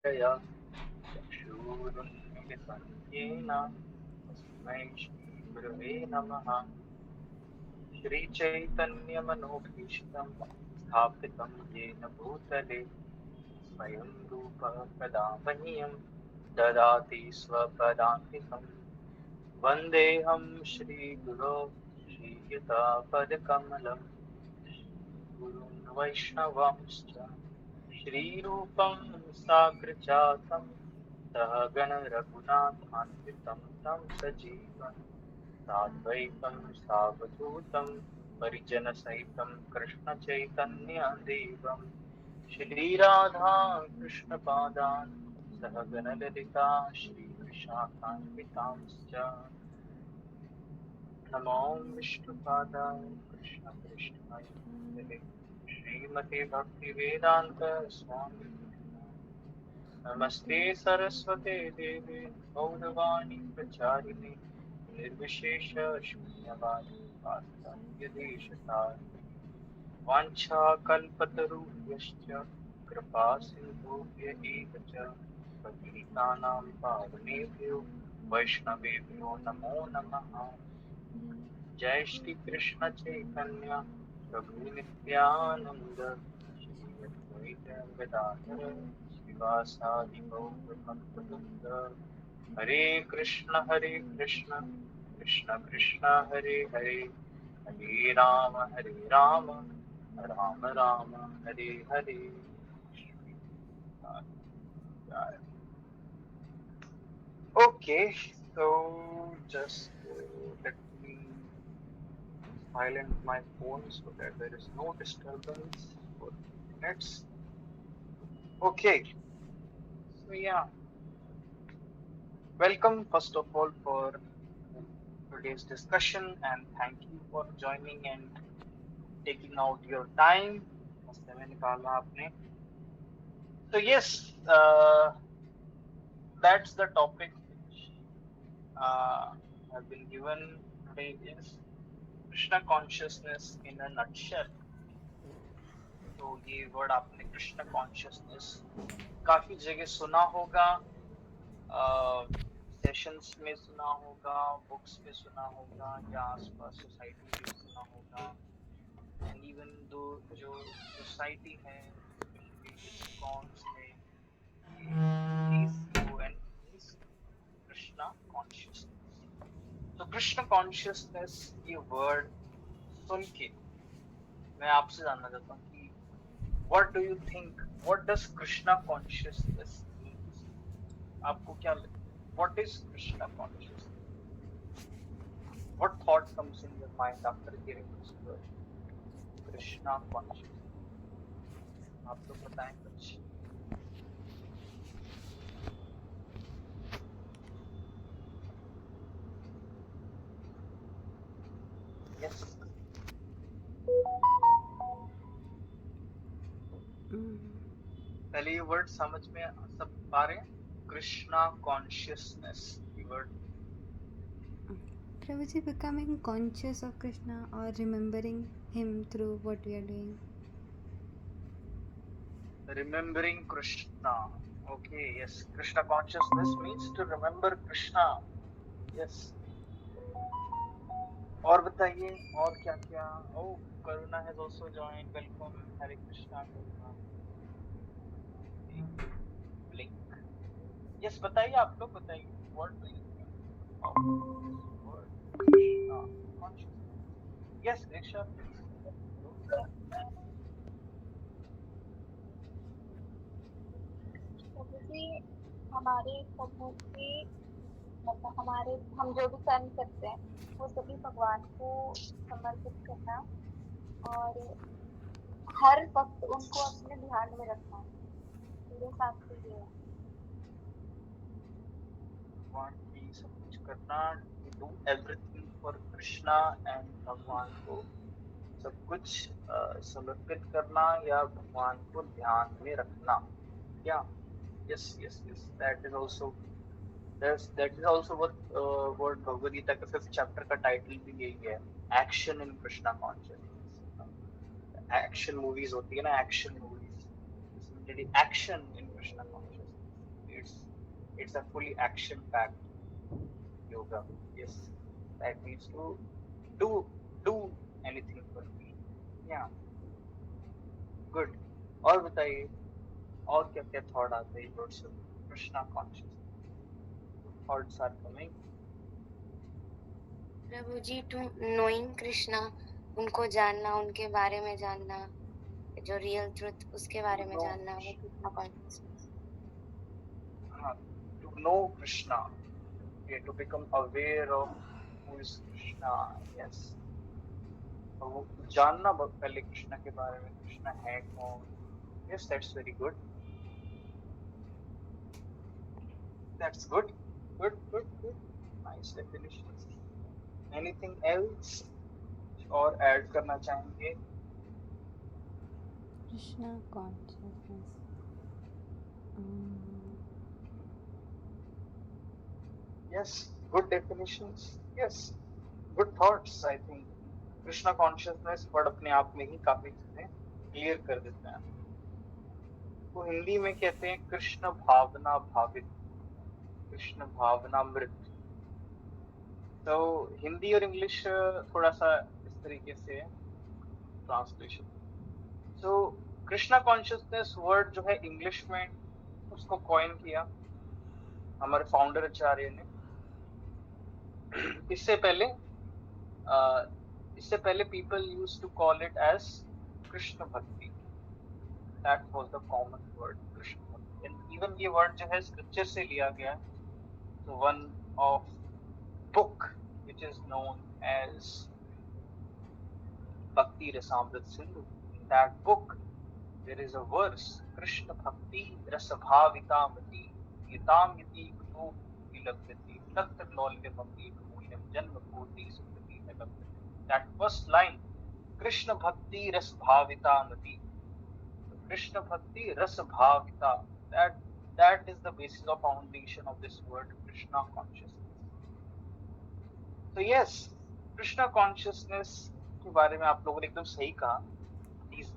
जया चक्षुरुन्मिलितं येन तस्मै श्रीगुरवे नमः। श्रीचैतन्यमनोभीष्टं स्थापितं येन भूतले स्वयं रूपः कदा मह्यं ददाति स्वपदान्तिकं। वन्देऽहं श्रीगुरो श्रीयुतापदकमलं गुरून् वैष्णवांश्च श्रीरूपं साग्रजातं सहगण रघुनाथान्वितं तं सजीवं साद्वैतं सावधूतं परिजनसहितं कृष्णचैतन्यदेवं श्रीराधा कृष्णपादान् सहगण ललिता श्रीविशाखान्वितांश्च नमो विष्णुपादाय कृष्णपृष्ठाय भूतले श्रीमते भक्तिवेदान्त स्वामी नमस्ते सरस्वते देवे गौरवाणी प्रचारिणे निर्विशेष शून्यवादी पाश्चात्यदेशतारिणे वाञ्छाकल्पतरुभ्यश्च कृपा सिन्धुभ्य एव च पतितानां पावनेभ्यो वैष्णवेभ्यो नमो नमः। जय श्री कृष्ण चैतन्य प्रभु नित्यानंद श्री अद्वैत गदाधर श्रीवासादि गौर भक्तवृंद। हरे कृष्ण कृष्ण कृष्ण हरे हरे, हरे Ram Ram Ram Hare Hare. Okay, so just let me silent my phone so that there is no disturbance for a few minutes. Okay, so yeah, welcome first of all for today's discussion and thank you for joining and taking out your time. समय निकाला आपने. So yes, that's the topic which has been given today is Krishna consciousness in a nutshell. तो ये word आपने Krishna consciousness काफी जगह सुना होगा, सेशंस में सुना होगा, बुक्स में सुना होगा या आसपास सोसाइटी में भी सुना होगा। एंड इवन दो जो सोसाइटी है स्पेशली इस्कॉन्स में कृष्णा कॉन्शियसनेस। तो कृष्ण कॉन्शियसनेस ये वर्ड सुन के मैं आपसे जानना चाहता हूँ कि what do you think, what does krishna consciousness means? आपको क्या लगता है, what is krishna consciousness? What thought comes in your mind after hearing this word krishna consciousness? आप तो बताएं कुछ. Yes, पहले ये वर्ड समझ में सब पा रहे हैं, कृष्णा कॉन्शियसनेस ये word. Prabhuji, becoming conscious of Krishna or remembering Him through what we are doing. Remembering Krishna. Okay, yes. Krishna consciousness means to remember Krishna. Yes. और बताइए और क्या क्या. Oh, Karuna has also joined. Welcome. Hare Krishna Karuna. Blink. Yes, बताइए आप लोग बताइए. What do you think about this word Krishna consciousness? Yes, Diksha, please. जी हमारे कर्मों की मतलब हमारे हम जो भी कर्म करते हैं वो सभी भगवान को समर्पित करना और हर वक्त उनको अपने ध्यान में रखना मेरे हिसाब से ये है। भगवान की सब कुछ करना. To do everything for Krishna and भगवान को सब कुछ समर्पित करना या भगवान को ध्यान में रखना. Yeah, yes, that is also what Bhagavad Gita का 5th चैप्टर का टाइटल भी यही है, action in Krishna consciousness. Action movies होती है ना, action movies, similarly action in Krishna consciousness. It's a fully action-packed yoga. Yes, that means to do do anything for me. Yeah, good. और बताइए, और क्या क्या थॉट आते हैं towards Krishna consciousness? Thoughts are coming. Prabhu ji, to knowing Krishna, उनको जानना, उनके बारे में जानना, जो रियल ट्रुथ उसके बारे में No, जानना, वो Krishna consciousness. to know Krishna, okay, to become aware of who is Krishna. Yes. तो वो जानना पहले कृष्णा के बारे में, कृष्णा है कौन. Yes, that's very good. That's good. Good, good, good. Nice definitions. Anything else? और ऐड करना चाहेंगे? Krishna consciousness. Yes, good definitions. Yes, good thoughts. I think Krishna consciousness word अपने आप में ही काफी चीजें क्लियर कर देता है. तो हिंदी में कहते हैं कृष्ण भावना भावित, कृष्ण भावनामृत. तो हिंदी और इंग्लिश थोड़ा सा इस तरीके से ट्रांसलेशन. सो कृष्णा कॉन्शियसनेस वर्ड जो है इंग्लिश में उसको कॉइन किया हमारे फाउंडर आचार्य ने. इससे पहले people use to call it as Krishna bhakti. That was the common word, Krishna bhakti. And even ये वर्ड जो है स्क्रिप्चर से लिया गया. तो one of book which is known as Bhakti Rasamrit Sindhu. In that book, there is a verse, Krishna Bhakti Rasabhavitamati Yitam Yati Kutu Vilabhyati Tatra Lolyamati Mulyam Janma Koti Sukriti Nalabhyati. That first line, Krishna Bhakti Rasabhavitamati. Krishna Bhakti Rasabhavita. That is the basis of foundation of this word Krishna consciousness. तो yes, Krishna consciousness के बारे में आप लोगों ने एकदम सही कहा. These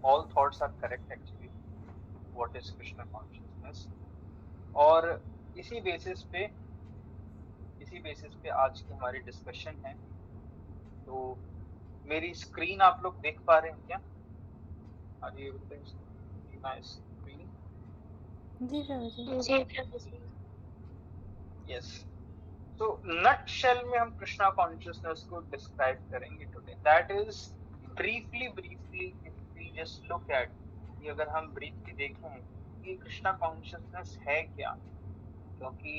all thoughts are correct actually. What is Krishna consciousness? और इसी बेसिस पे आज की हमारी डिस्कशन है. तो मेरी स्क्रीन आप लोग देख पा रहे हैं क्या? Are you able to see my screen? Ji Prabhu ji. Ji Prabhu ji. Yes. So nutshell में हम कृष्णा कॉन्शियसनेस को डिस्क्राइब करेंगे today. That is briefly if we just look at, कि अगर हम ब्रीफली देखें कि कृष्णा कॉन्शियसनेस है क्या. क्योंकि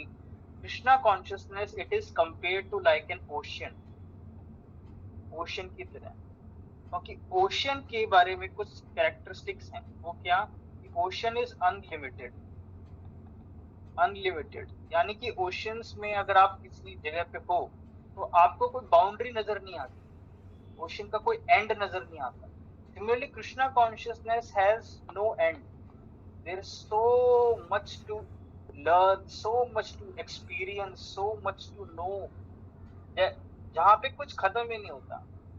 Krishna consciousness it is compared to like an ocean की तरह. क्योंकि ओशन के बारे में कुछ कैरेक्टरिस्टिक्स हैं. वो क्या? Ocean is unlimited. यानी कि ओशंस में अगर आप किसी जगह पे हो तो आपको कोई बाउंड्री नजर नहीं आती, ओशन का कोई एंड नजर नहीं आता. Similarly Krishna consciousness has no end. There is so much to learn, so much to experience, so much to know, जहां पे कुछ खत्म ही नहीं होता.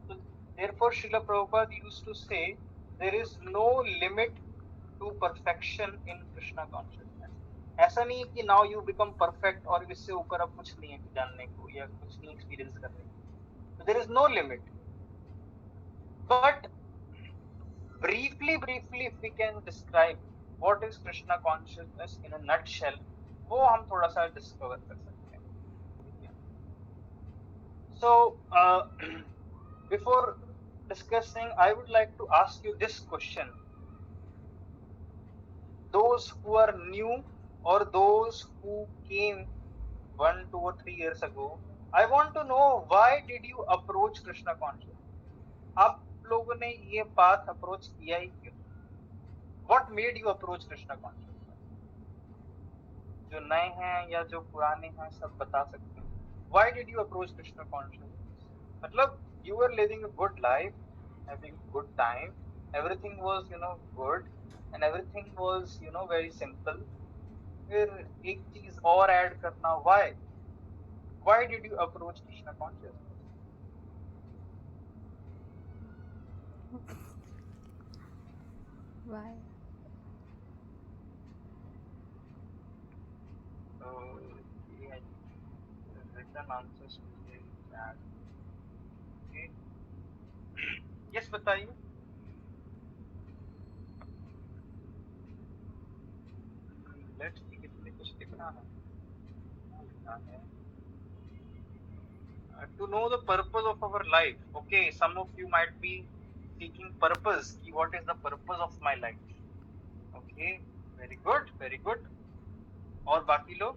तो therefore Srila Prabhupada used to say there is no limit to perfection in Krishna consciousness. ऐसा नहीं है कि नाउ यू बिकम परफेक्ट और इससे ऊपर अब कुछ नहीं है जानने को या कुछ नहीं एक्सपीरियंस करने को. There is no limit. But briefly if we can describe what is Krishna consciousness in a nutshell, वो हम थोड़ा सा डिस्कवर कर सकते हैं. So before discussing, I would like to ask you this question. Those who are new or those who came 1, 2 or 3 years ago, I want to know, why did you approach Krishna consciousness? आप लोगों ने ये path approach किया ही क्यों? What made you approach Krishna consciousness? जो नए हैं या जो पुराने हैं सब बता सकते हैं. Why did you approach Krishna consciousness? मतलब you were living a good life, having good time, everything was good and everything was very simple. फिर एक चीज और ऐड करना. Why did you approach Krishna consciousness? Why? So ये है written answers to the chat. Okay. Yes, बताइए. Let's see कितने कुछ लिखना है. लिखना है. To know the purpose of our life. Okay, some of you might be seeking purpose. कि what is the purpose of my life? Okay, very good, very good. और बाकी लोग?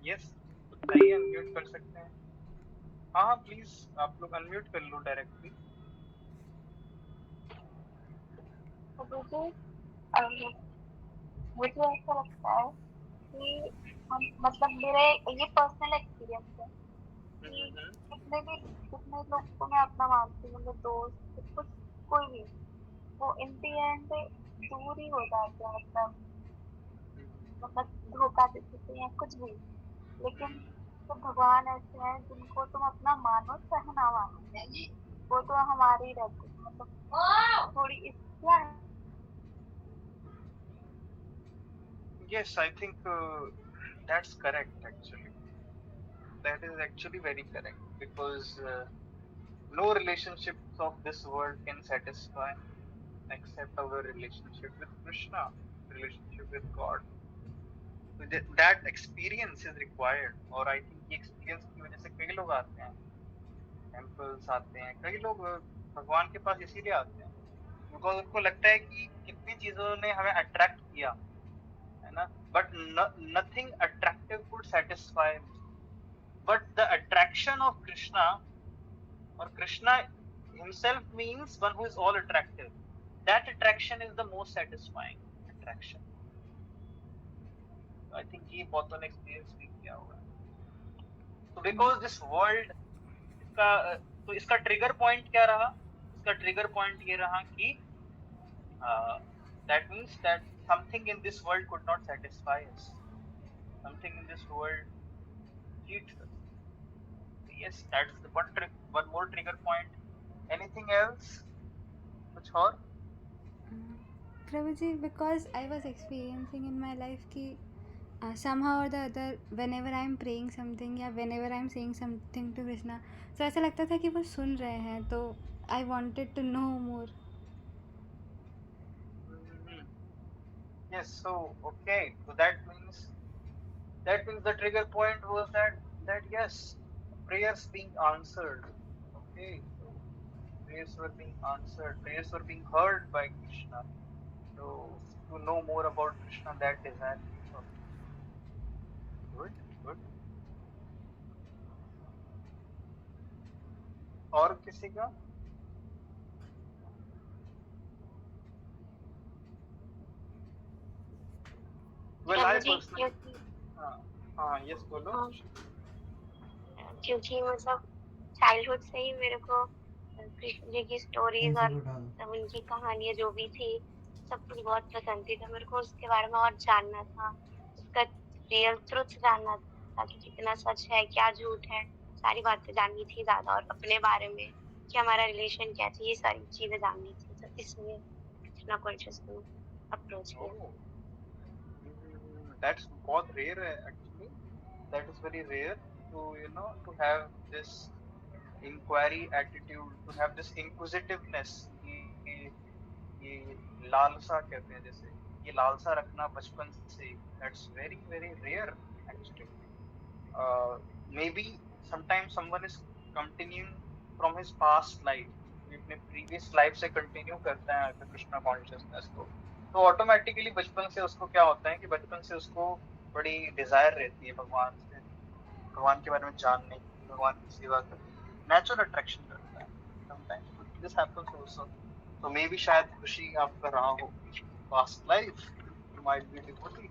Yes, बताइए, अनम्यूट कर सकते हैं. हाँ प्लीज आप लोग अनम्यूट कर लो डायरेक्टली. तो मुझे ऐसा लगता है कि हम मतलब मेरा ये पर्सनल एक्सपीरियंस है कि कितने लोग को मैं अपना मानती हूँ, मतलब दोस्त कुछ कोई भी, वो इन दी एंड दूर ही हो जाते हैं, मतलब धोखा देते थे या कुछ भी. लेकिन तो भगवान ऐसे हैं जिनको तुम अपना मानो चाहे ना मानो, वो तो हमारे ही रहते हैं, मतलब थोड़ी क्या है. Yes, I think that's correct actually. That is actually very correct because no relationships of this world can satisfy except our relationship with Krishna, relationship with God. So that experience is required. और I think ये experience की वजह से कई लोग आते हैं, temples आते हैं, कई लोग भगवान के पास इसीलिए आते हैं because उनको लगता है कि कितनी चीजों ने हमें attract किया है ना, but nothing attractive could satisfy me. But the attraction of Krishna, or Krishna himself means one who is all attractive. That attraction is the most satisfying attraction. I think ये बहुतों ने experience भी किया होगा. So because this world, इसका तो इसका trigger point क्या रहा? इसका trigger point ये रहा कि that means that something in this world could not satisfy us. Something in this world cheats us. Yes, that's the one more trigger point. Anything else? कुछ और? Prabhuji, because I was experiencing in my life कि somehow or the other, whenever I am praying something या whenever I am saying something to Krishna, so ऐसा लगता था कि वो सुन रहे हैं, तो I wanted to know more. Yes, so okay, so that means the trigger point was that yes, prayers being answered. Okay, so prayers were being answered, prayers were being heard by Krishna. So to know more about Krishna, that desire came up. Good, good. और किसी का? Well, I personally. हाँ, yes बोलो. क्योंकि मतलब childhood से ही मेरे को कृष्ण जी की स्टोरीज और उनकी कहानियां जो भी थी सब कुछ बहुत पसंद थी, तो मेरे को उसके बारे में और जानना था, उसका रियल ट्रुथ जानना था कि कितना सच है क्या झूठ है, सारी बातें जाननी थी ज्यादा, और अपने बारे में कि हमारा रिलेशन क्या है, ये सारी चीजें जाननी थी, तो इसलिए कृष्णा कॉन्शियसनेस अप्रोच किया. That's बहुत rare है actually. That is very rare to to have this inquiry attitude, to have this inquisitiveness. ये लालसा कहते हैं, जैसे ये लालसा रखना बचपन से. That's very very rare actually. Maybe sometimes someone is continuing from his past life. ये अपने previous life से continue करता है कृष्णा consciousness को, तो ऑटोमेटिकली बचपन से उसको क्या होता है कि बचपन से उसको बड़ी डिजायर रहती है भगवान से, भगवान के बारे में जानने की, भगवान की सेवा करने की, नेचुरल अट्रैक्शन करता है समटाइम्स. This happens also. तो मे बी शायद खुशी आपका रहा हो past life, you might be devotee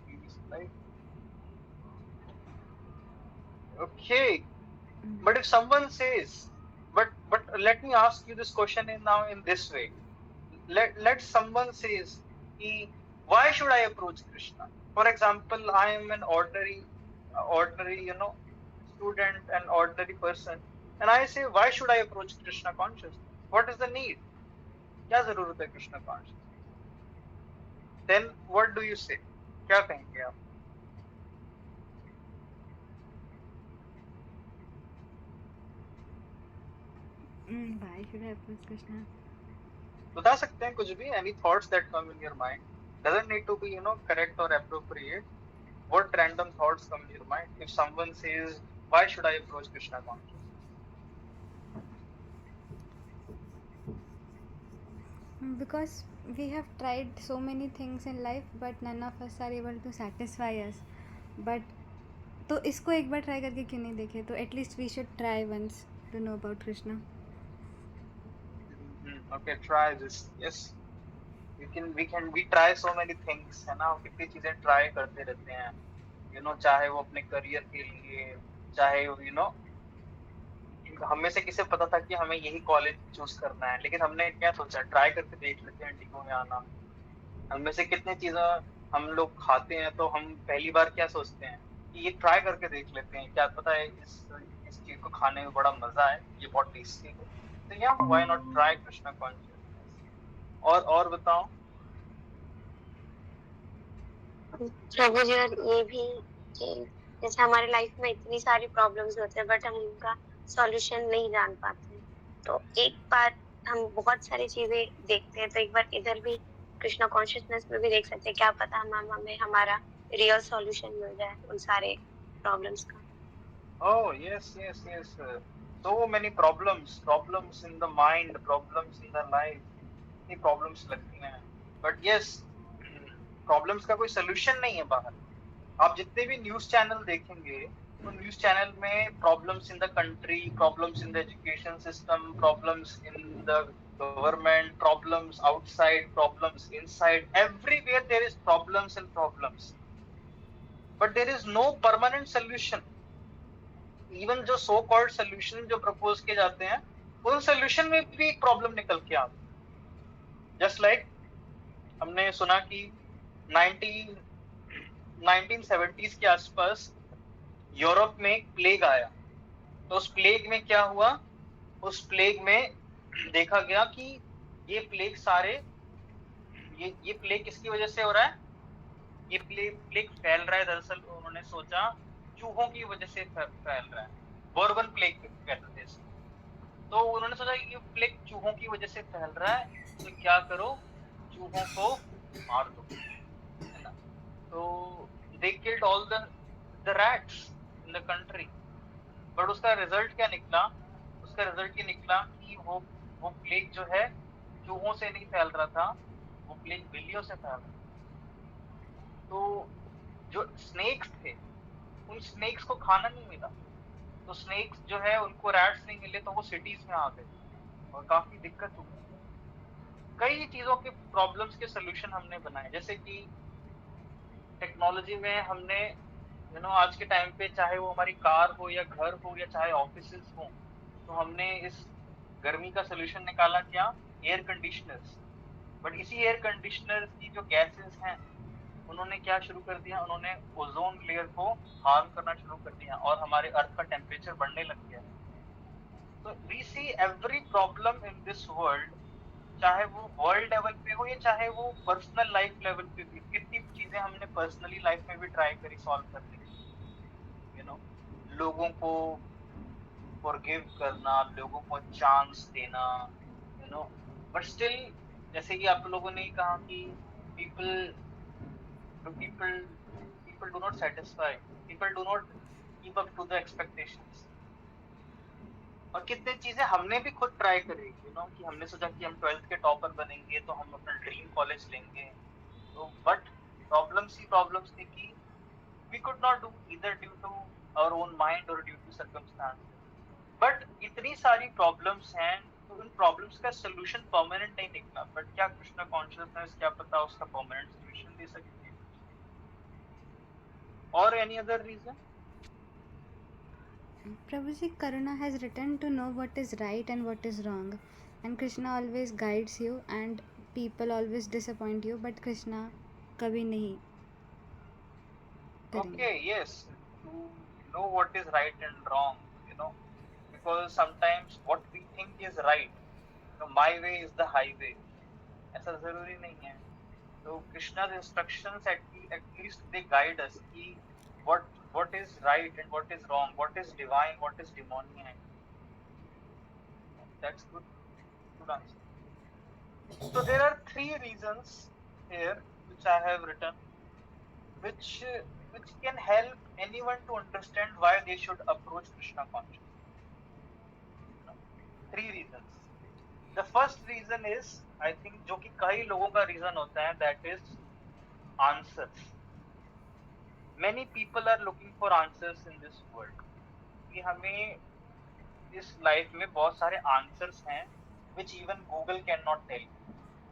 previous life. Okay, but if someone says, but let me ask you this question now in this way. Let someone says, why should I approach Krishna? For example, I am an ordinary student, an ordinary person, and I say, why should I approach Krishna consciousness? What is the need? क्या जरूरत है Krishna consciousness? Then what do you say? क्या कहेंगे आप? Why should I approach Krishna? बता सकते हैं कुछ भी, any thoughts that come in your mind, doesn't need to be correct or appropriate. What random thoughts come in your mind if someone says, why should I approach Krishna consciousness? Because we have tried so many things in life but none of us are able to satisfy us. But तो इसको एक बार try करके क्यों नहीं देखे? तो at least we should try once to know about Krishna. Okay, try this. Yes, we try so many things, है ना. कितनी चीजें ट्राई करते रहते हैं, चाहे वो अपने करियर के लिए, चाहे हम में से किसे पता था कि हमें यही कॉलेज चूज करना है, लेकिन हमने क्या सोचा, ट्राई करके देख लेते हैं इंडिगो में आना. हम में से कितने चीजें हम लोग खाते हैं तो हम पहली बार क्या सोचते हैं कि ये ट्राई करके देख लेते हैं, क्या पता है इस चीज को खाने में बड़ा मजा है, ये बहुत टेस्टी है. तो या why not try Krishna consciousness. और बताओ. प्रभु जी, और ये भी कि जैसे हमारे लाइफ में इतनी सारी प्रॉब्लम्स होते हैं बट हम उनका सॉल्यूशन नहीं जान पाते, तो एक बार हम बहुत सारी चीजें देखते हैं तो एक बार इधर भी कृष्णा कॉन्शियसनेस में भी देख सकते हैं, क्या पता हमें हमारा रियल सॉल्यूशन मिल जाए उन सारे प्रॉब्लम्स का. Oh, yes. So many problems in the mind, problems in the life. इतनी प्रॉब्लम्स लगती हैं, बट यस, प्रॉब्लम्स का कोई सोल्यूशन नहीं है बाहर. आप जितने भी न्यूज चैनल देखेंगे तो न्यूज चैनल में problems in the country, problems in the education system, problems in the government, problems outside, problems inside, everywhere there is problems and problems, but there is no permanent solution. Even जो so called solution जो propose किए जाते हैं, उन solution में भी एक problem निकल के आती है. जस्ट लाइक हमने सुना कि 1970s के आसपास यूरोप में एक प्लेग आया. तो उस प्लेग में क्या हुआ, उस प्लेग में देखा गया कि ये प्लेग किसकी वजह से हो रहा है. ये प्लेग फैल रहा है, दरअसल उन्होंने सोचा चूहों की वजह से फैल रहा है. बोर्बन प्लेग कहते थे इसको. तो उन्होंने सोचा कि ये प्लेग चूहों की वजह से फैल रहा है, तो क्या करो, चूहों को मार दो, है ना. तो they killed all the rats in the country. But उसका रिजल्ट क्या निकला, उसका रिजल्ट ये निकला कि वो प्लेग जो है चूहों से नहीं फैल रहा था, वो प्लेग बिल्लियों से फैल रहा था. तो जो स्नेक्स थे, उन स्नेक्स को खाना नहीं मिला, तो स्नेक्स जो है उनको रैट्स नहीं मिले, तो वो सिटीज में आ गए और काफी दिक्कत हुई. कई चीजों के प्रॉब्लम्स के सोल्यूशन हमने बनाए, जैसे कि टेक्नोलॉजी में हमने आज के टाइम पे चाहे वो हमारी कार हो या घर हो या चाहे ऑफिसेस हो, तो हमने इस गर्मी का सोल्यूशन निकाला क्या, एयर कंडीशनर्स. बट इसी एयर कंडीशनर्स की जो गैसेस हैं, उन्होंने क्या शुरू कर दिया, उन्होंने ओजोन लेयर को हार्म करना शुरू कर दिया और हमारे अर्थ का टेम्परेचर बढ़ने लग गया. तो we see every problem in this world, चाहे वो वर्ल्ड लेवल पे हो या चाहे वो पर्सनल लाइफ लेवल पे भी. कितनी चीजें हमने पर्सनली लाइफ में भी ट्राई करी सॉल्व करने की, लोगों को फॉरगिव करना, लोगों को चांस देना, बट स्टिल, जैसे कि आप लोगों ने कहा कि people do not satisfy, people do not keep up to the expectations. और कितनी चीजें हमने भी खुद ट्राई करी, कि हमने सोचा कि हम 12th के टॉपर बनेंगे तो हम अपना ड्रीम कॉलेज लेंगे, तो बट प्रॉब्लम्स थी कि we could not do either due to our own mind or due to circumstances. But इतनी सारी प्रॉब्लम्स हैं, तो उन प्रॉब्लम्स का सोल्यूशन परमानेंट नहीं निकला. बट क्या कृष्णा कॉन्शियसनेस, क्या पता उसका परमानेंट सोल्यूशन दे सकती है. और any other reason? Prabhuji, Karuna has written to know what is right and what is wrong, and Krishna always guides you and people always disappoint you, but Krishna कभी नहीं करेंगे. Okay, yes, to know what is right and wrong, because sometimes what we think is right, my way is the highway, ऐसा जरूरी नहीं है. तो Krishna's instructions at least they guide us कि what is right and what is wrong, what is divine, what is demoniac. That's good answer. So there are 3 reasons here which I have written, which can help anyone to understand why they should approach Krishna consciousness. 3 reasons. The first reason is, I think, जो कि कई लोगों का reason होता है, that is answers. Many people are looking for answers in this world. कि हमें इस लाइफ में बहुत सारे answers हैं which even Google cannot tell you.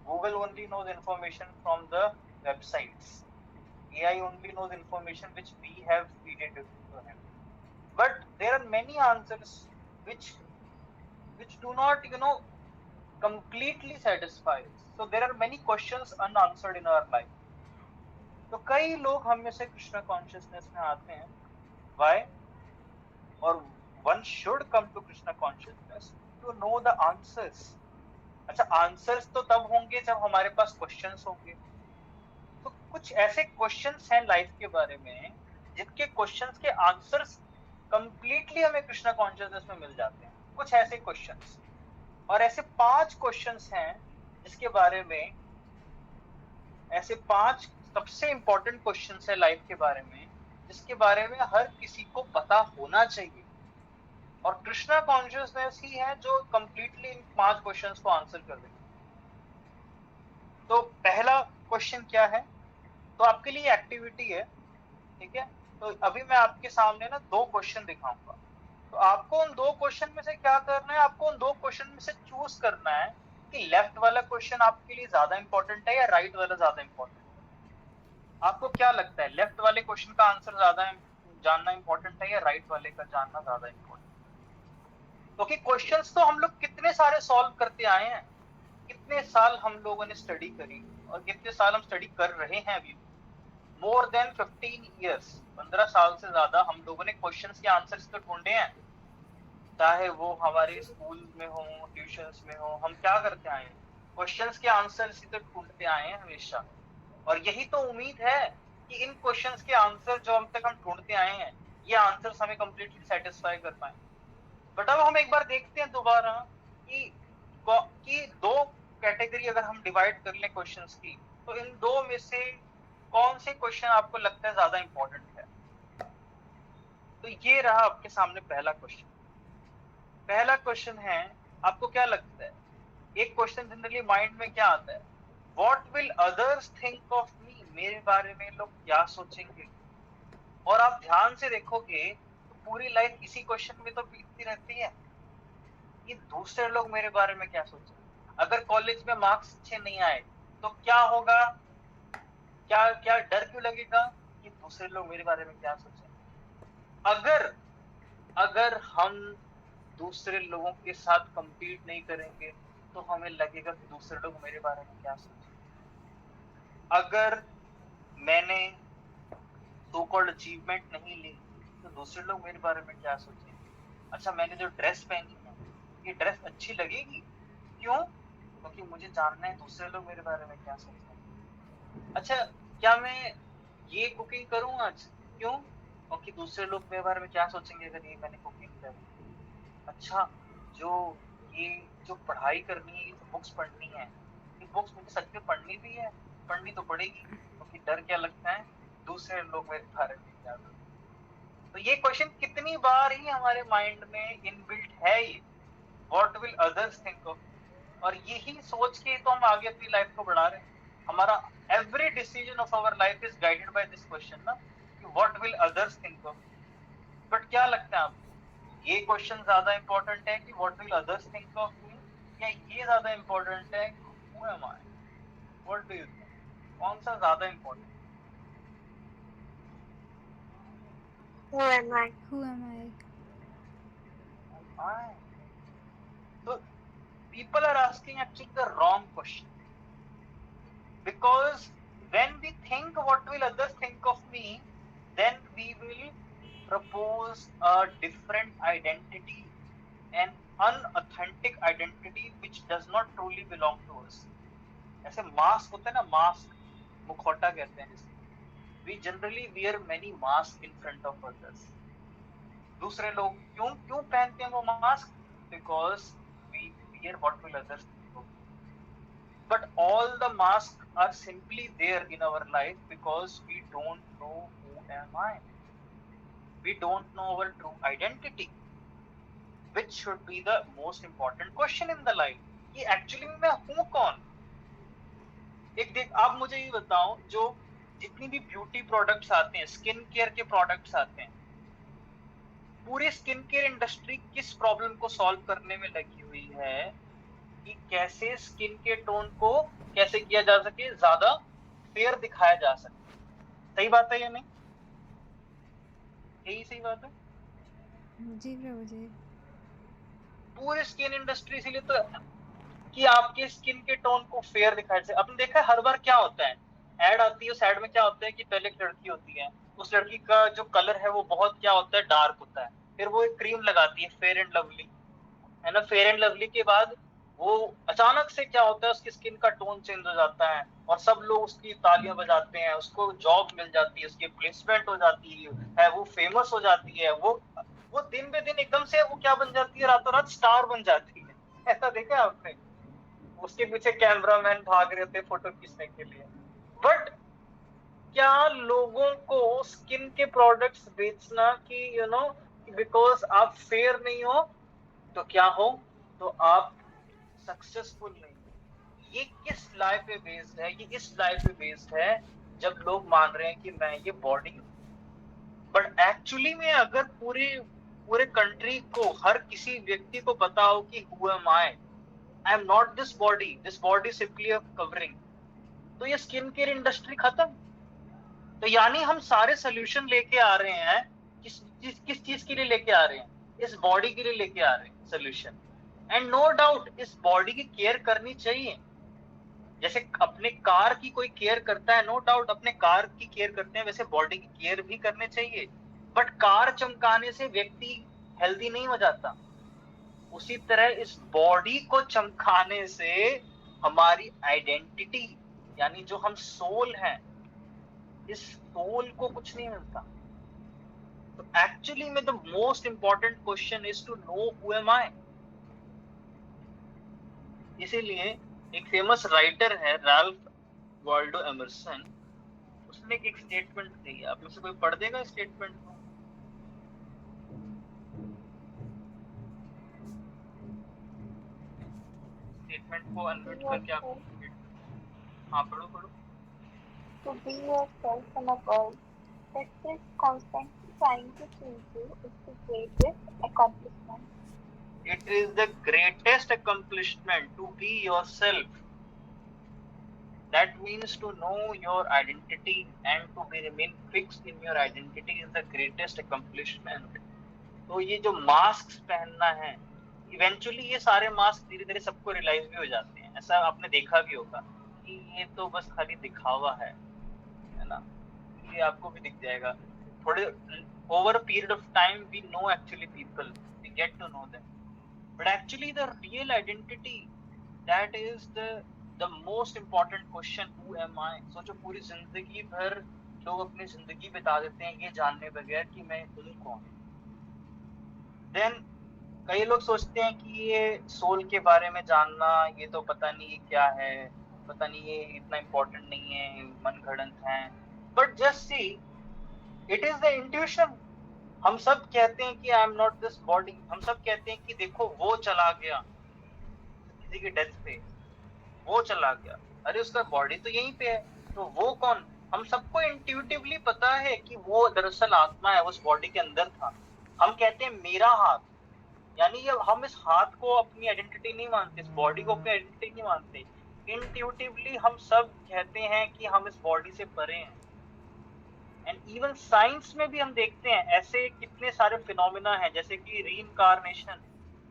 Google only knows information from the websites. AI only knows information which we have feeded to him. But there are many answers which do not, completely satisfy us. So there are many questions unanswered in our life. तो कई लोग हम में से Krishna consciousness में आते हैं. Why? और one should come to Krishna consciousness to know the answers. अच्छा, आंसर्स तो तब होंगे जब हमारे पास क्वेश्चंस होंगे. तो कुछ ऐसे क्वेश्चंस हैं लाइफ के बारे में जिनके क्वेश्चंस के आंसर्स कंप्लीटली हमें कृष्णा कॉन्शियसनेस में मिल जाते हैं. कुछ ऐसे क्वेश्चंस, और ऐसे 5 क्वेश्चंस हैं जिसके बारे में, ऐसे 5 सबसे इंपॉर्टेंट क्वेश्चंस है लाइफ के बारे में जिसके बारे में हर किसी को पता होना चाहिए. और कृष्णा कॉन्शियसनेस ही है जो कंप्लीटली इन 5 क्वेश्चंस को आंसर कर देगी. तो पहला क्वेश्चन क्या है? तो आपके लिए एक्टिविटी है, ठीक है. तो अभी मैं आपके सामने ना 2 क्वेश्चन दिखाऊंगा. तो आपको उन 2 क्वेश्चन में से क्या करना है? आपको उन 2 क्वेश्चन में से चूज करना है कि लेफ्ट वाला क्वेश्चन आपके लिए ज्यादा इंपॉर्टेंट है या राइट वाला ज्यादा इंपॉर्टेंट है. आपको क्या लगता है, लेफ्ट वाले क्वेश्चन का आंसर ज्यादा जानना इंपॉर्टेंट है या राइट वाले का जानना ज्यादा इंपॉर्टेंट? क्योंकि क्वेश्चंस तो हम लोग कितने सारे सॉल्व करते आए हैं. कितने साल हम लोगों ने स्टडी करी और कितने साल हम स्टडी कर रहे हैं अभी. मोर देन 15 years, 15 साल से ज्यादा हम लोगों ने क्वेश्चंस के आंसर्स तो ढूंढे हैं. चाहे वो हमारे स्कूल में हो, ट्यूशंस में हो, हम क्या करते आए हैं? क्वेश्चंस के आंसर्स ही तो ढूंढते आए हैं हमेशा. और यही तो उम्मीद है कि इन क्वेश्चंस के आंसर जो अब तक हम ढूंढते आए हैं, ये आंसर्स हमें कंप्लीटली सेटिस्फाई कर पाए. बट अब हम एक बार देखते हैं दोबारा कि 2 कैटेगरी अगर हम डिवाइड कर लें क्वेश्चंस की, तो इन 2 में से कौन से क्वेश्चन आपको लगता है ज्यादा इंपॉर्टेंट है? तो ये रहा आपके सामने पहला क्वेश्चन. पहला क्वेश्चन है, आपको क्या लगता है? एक क्वेश्चन जनरली माइंड में क्या आता है? What will others think of me? मेरे बारे में लोग क्या सोचेंगे? और आप ध्यान से देखोगे तो पूरी लाइफ इसी क्वेश्चन में तो बीतती रहती है कि दूसरे लोग मेरे बारे में क्या सोचेंगे. अगर कॉलेज में मार्क्स अच्छे नहीं आए तो क्या होगा? क्या डर क्यों लगेगा कि दूसरे लोग मेरे बारे में क्या सोचेंगे? अगर हम दूसरे लोगों के साथ compete नहीं करेंगे तो हमें लगेगा कि दूसरे लोग मेरे बारे में क्या सोचेंगे. अगर मैंने सो कॉल्ड अचीवमेंट नहीं ली तो दूसरे लोग मेरे बारे में क्या सोचेंगे. अच्छा, मैंने जो ड्रेस पहनी है, ये ड्रेस अच्छी लगेगी. क्यों? क्योंकि मुझे जानना है दूसरे लोग मेरे बारे में क्या सोचेंगे. अच्छा, क्या मैं ये कुकिंग करूँ आज? क्यों? क्योंकि दूसरे लोग मेरे बारे में क्या सोचेंगे अगर ये मैंने कुकिंग करी. अच्छा, जो पढ़ाई करनी है, ये जो बुक्स पढ़नी है, ये बुक्स मुझे सच में पढ़नी भी है, पढ़नी तो पड़ेगी. क्योंकि डर क्या लगता है? दूसरे लोग मेरे बारे में क्या सोचेंगे. तो ये क्वेश्चन कितनी बार ही हमारे माइंड में इनबिल्ट है, ये what will others think of. और यही सोच के तो हम आगे अपनी लाइफ को बढ़ा रहे हैं. हमारा every decision of our life is guided by this question ना, कि what will others think of. बट क्या लगता है आपको, ये क्वेश्चन ज्यादा इंपॉर्टेंट है कि what will others think of me, या ये ज्यादा इंपॉर्टेंट है who am I? What do you think, कौन सा ज्यादा important? Who am I? Who am I? So people are asking actually the wrong question, because when we think what will others think of me, then we will propose a different identity, an unauthentic identity which does not truly belong to us. ऐसे mask होता है ना, mask, मुखौटा कहते हैं जिसे. We generally wear many masks in front of others. दूसरे लोग क्यों क्यों पहनते हैं वो mask? Because we fear what will others think of. But all the masks are simply there in our life because we don't know who am I. We don't know our true identity, which should be the most important question in the life. कि actually मैं हूँ कौन? एक देख, आप मुझे ये बताओ, जो जितनी भी ब्यूटी प्रोडक्ट्स आते हैं, स्किन केयर के प्रोडक्ट्स आते हैं, पूरी स्किन केयर इंडस्ट्री किस प्रॉब्लम को सॉल्व करने में लगी हुई है कि कैसे स्किन के टोन को कैसे किया जा सके, ज्यादा फेयर दिखाया जा सके. सही बात है या नहीं? यही सही बात है. जी प्रभु जी. पूरी स्किन इंडस्ट्री इसीलिए तो कि आपके स्किन के टोन को फेयर दिखाया जाए. आपने देखा है हर बार क्या होता है, एड आती है, उस एड में क्या होता है कि पहले एक लड़की होती है, उस लड़की का जो कलर है वो बहुत क्या होता है, डार्क होता है. फिर वो एक क्रीम लगाती है, फेयर एंड लवली, है ना. फेयर एंड लवली के बाद वो अचानक से क्या होता है, उसकी स्किन का टोन चेंज हो जाता है और सब लोग उसकी तालियां बजाते हैं, उसको जॉब मिल जाती है, उसकी प्लेसमेंट हो जाती है, वो फेमस हो जाती है, वो दिन बे दिन एकदम से वो क्या बन जाती है, रातों रात स्टार बन जाती है. ऐसा देखा आपने? उसके पीछे कैमरामैन भाग रहे थे फोटो खींचने के लिए. बट क्या लोगों को स्किन के प्रोडक्ट्स बेचना कि यू नो बिकॉज आप फेयर नहीं हो तो क्या हो, तो आप सक्सेसफुल नहीं हो. ये किस लाइफ पे बेस्ड है? ये इस लाइफ पे बेस्ड है जब लोग मान रहे हैं कि मैं ये बॉडी हूं. बट एक्चुअली में अगर पूरे कंट्री को, हर किसी व्यक्ति को पता हो कि who am I am not this body simply a covering, तो ये स्किन केयर इंडस्ट्री खत्म. तो यानी हम सारे सोल्यूशन लेके आ रहे हैं, किस चीज के लिए लेके आ रहे हैं? इस बॉडी के लिए लेके आ रहे हैं सोल्यूशन. एंड नो डाउट इस बॉडी की केयर करनी चाहिए, जैसे अपने कार की कोई केयर करता है, नो डाउट अपने कार की केयर करते हैं, वैसे बॉडी की केयर भी करनी चाहिए. बट कार चमकाने से व्यक्ति हेल्दी नहीं हो जाता. उसी तरह इस बॉडी को चमकाने से हमारी आइडेंटिटी, यानी जो हम सोल हैं, इस सोल को कुछ नहीं मिलता. तो एक्चुअली में the most important question is to know who am I. इसीलिए एक फेमस राइटर है राल्फ वाल्डो एमरसन, उसने एक स्टेटमेंट दी है. आप में से कोई पढ़ देगा स्टेटमेंट को? स्टेटमेंट को अनम्यूट करके आप, हाँ पढ़ो पढ़ो. To be yourself in a world that is constantly trying to change you is the greatest accomplishment. It is the greatest accomplishment to be yourself. That means to know your identity and to be remain fixed in your identity is the greatest accomplishment. तो ये जो mask पहनना है, eventually ये सारे mask धीरे धीरे सबको रियलाइज भी हो जाते हैं. ऐसा आपने देखा भी होगा कि ये तो बस खाली दिखावा है ना. ये आपको भी दिख जाएगा थोड़े over a period of time. We know actually people, we get to know them, but actually the real identity, that is the most important question, who am I. सोचो पूरी जिंदगी भर लोग अपनी जिंदगी बिता देते हैं ये जानने बगैर कि मैं हूँ कौन. देन कई लोग सोचते हैं कि ये सोल के बारे में जानना, ये तो पता नहीं ये क्या है, पता नहीं ये इतना इम्पोर्टेंट नहीं है, मन घड़ंत है. But just see, it is the intuition. हम सब कहते हैं कि I am not this body. हम सब कहते हैं कि देखो वो चला गया किसी की डेथ पे, वो चला गया, अरे उसका बॉडी तो यहीं पे है, तो वो कौन? हम सबको इंट्यूटिवली पता है कि वो दरअसल आत्मा है, उस बॉडी के अंदर था. हम कहते हैं मेरा हाथ, यानी ये हम इस हाथ को अपनी आइडेंटिटी नहीं मानते, इस बॉडी को अपनी आइडेंटिटी नहीं मानते. इंट्यूटिवली हम सब कहते हैं कि हम इस बॉडी से परे हैं. एंड इवन साइंस में भी हम देखते हैं ऐसे कितने सारे फिनोमेना हैं, जैसे कि रीइंकार्नेशन.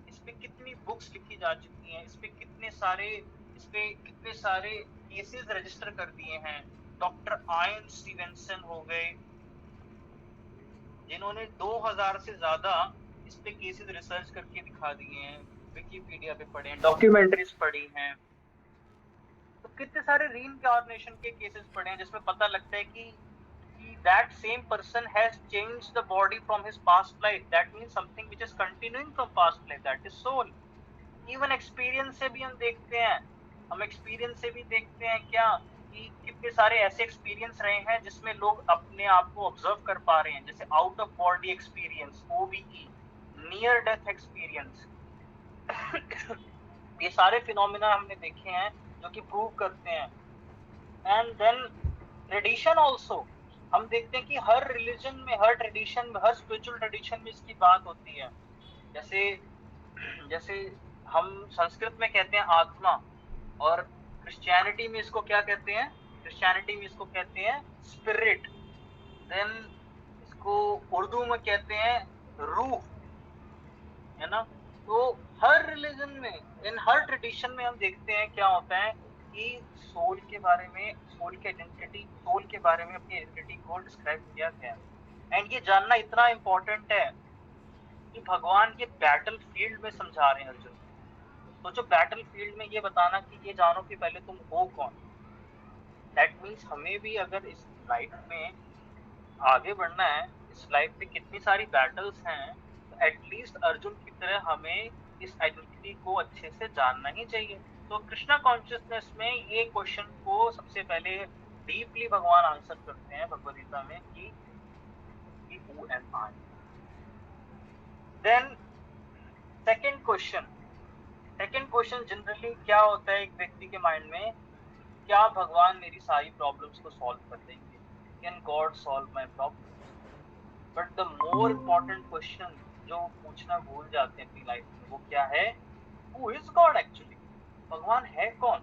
इस पे कितनी बुक्स लिखी जा चुकी हैं, इस पे कितने सारे केसेस रजिस्टर कर दिए हैं. डॉक्टर आयन स्टीवेंसन हो गए, जिन्होंने 2000 से ज्यादा इस पे केसेस रिसर्च करके दिखा दिए हैं, विकिपीडिया पे पढ़े हैं, डॉक्यूमेंट्रीज पढ़ी हैं, तो कितने सारे रीइंकार्नेशन के केसेस पढ़े हैं जिसमें पता लगता है कि that same person has changed the body from his past life. That means something which is continuing from past life, that is soul. Even experience से भी हम देखते हैं, हम experience से भी देखते हैं क्या कि कितने सारे ऐसे एक्सपीरियंस रहे हैं जिसमें लोग अपने आप को ऑब्जर्व कर पा रहे हैं, जैसे out of body experience, OBE, near death experience. ये सारे फिनोमिना हमने देखे हैं जो कि प्रूव करते हैं। एंड देन ट्रेडिशन ऑल्सो, हम देखते हैं कि हर रिलीजन में, हर ट्रेडिशन में, हर स्पिरिचुअल ट्रेडिशन में इसकी बात होती है। जैसे जैसे हम संस्कृत में कहते हैं आत्मा, और क्रिश्चियनिटी में इसको क्या कहते हैं, क्रिश्चियनिटी में इसको कहते हैं स्पिरिट, देन इसको उर्दू में कहते हैं रूह, है ना। तो हर रिलीजन में, इन हर ट्रेडिशन में हम देखते हैं क्या होता है कि सोल के बारे में, सोल की आइडेंटिटी, सोल के बारे में अपनी आइडेंटिटी को डिस्क्राइब किया गया। एंड ये जानना इतना इम्पोर्टेंट है कि भगवान ये बैटल फील्ड में समझा रहे हैं अर्जुन। तो जो बैटल फील्ड में ये बताना कि ये जानो कि पहले तुम हो कौन, दैट मीन्स हमें भी अगर इस लाइफ में आगे बढ़ना है, इस लाइफ में कितनी सारी बैटल्स हैं, तो एटलीस्ट अर्जुन की तरह हमें इस आइडेंटिटी को अच्छे से जानना ही चाहिए। तो कृष्णा कॉन्शियसनेस में ये क्वेश्चन को सबसे पहले डीपली भगवान आंसर करते हैं भगवद गीता में कि who am I? Then second question generally क्या होता है एक व्यक्ति के माइंड में, क्या भगवान मेरी सारी प्रॉब्लम्स को सॉल्व कर देंगे, can God solve my problem. But the more important question जो पूछना भूल जाते हैं अपनी लाइफ में, वो क्या है, हु इज गॉड एक्चुअली, भगवान है कौन।